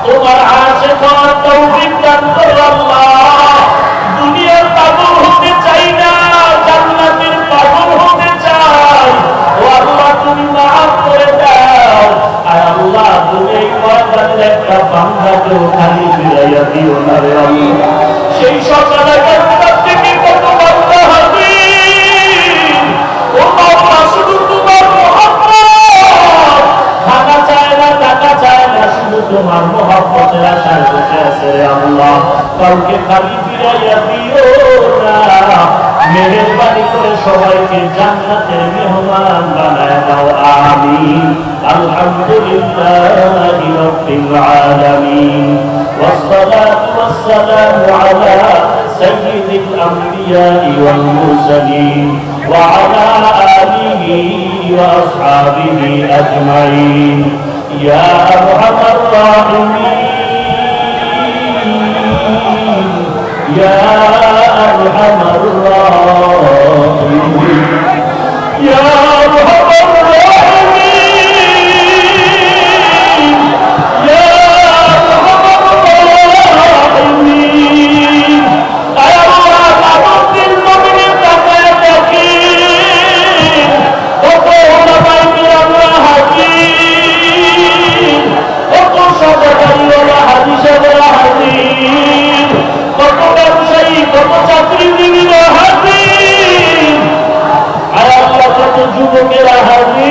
Speaker 1: তোমার আশে তোমার তৌফিক দান করো আল্লাহ। দুনিয়ার পাগল হতে চাই না, জান্নাতের পাগল হতে চাই। ও আল্লাহ, তুমি মাফ করে দাও। আর আল্লাহ, তুমি এই ময়দানের একটা বান্দাকেও খালি ফিরাইয়া দিও না রে আল্লাহ। সেই সকালে থেকে কত বান্দা হবে, ও বাবা, শুধু তোমার মহব্বত, খানা চায় না, টাকা চায় না, শুধু তোমার মহব্বতের আশায় বসে আছে রে আল্লাহ। কাউকে খালি ফিরাইয়া দিও না। মেহেরবানি করে সবাইকে জান্নাতের মেহমান বানায় দাও, আমিন। আলহামদুলিল্লাহি রাব্বিল আলামিন। والصلاة والسلام على سيد الأنبياء والمرسلين وعلى آله وأصحابه أجمعين يا أرحم الراحمين يا أرحم الراحمين يا أرحم الراحمين يا যুবকেরা হাজির।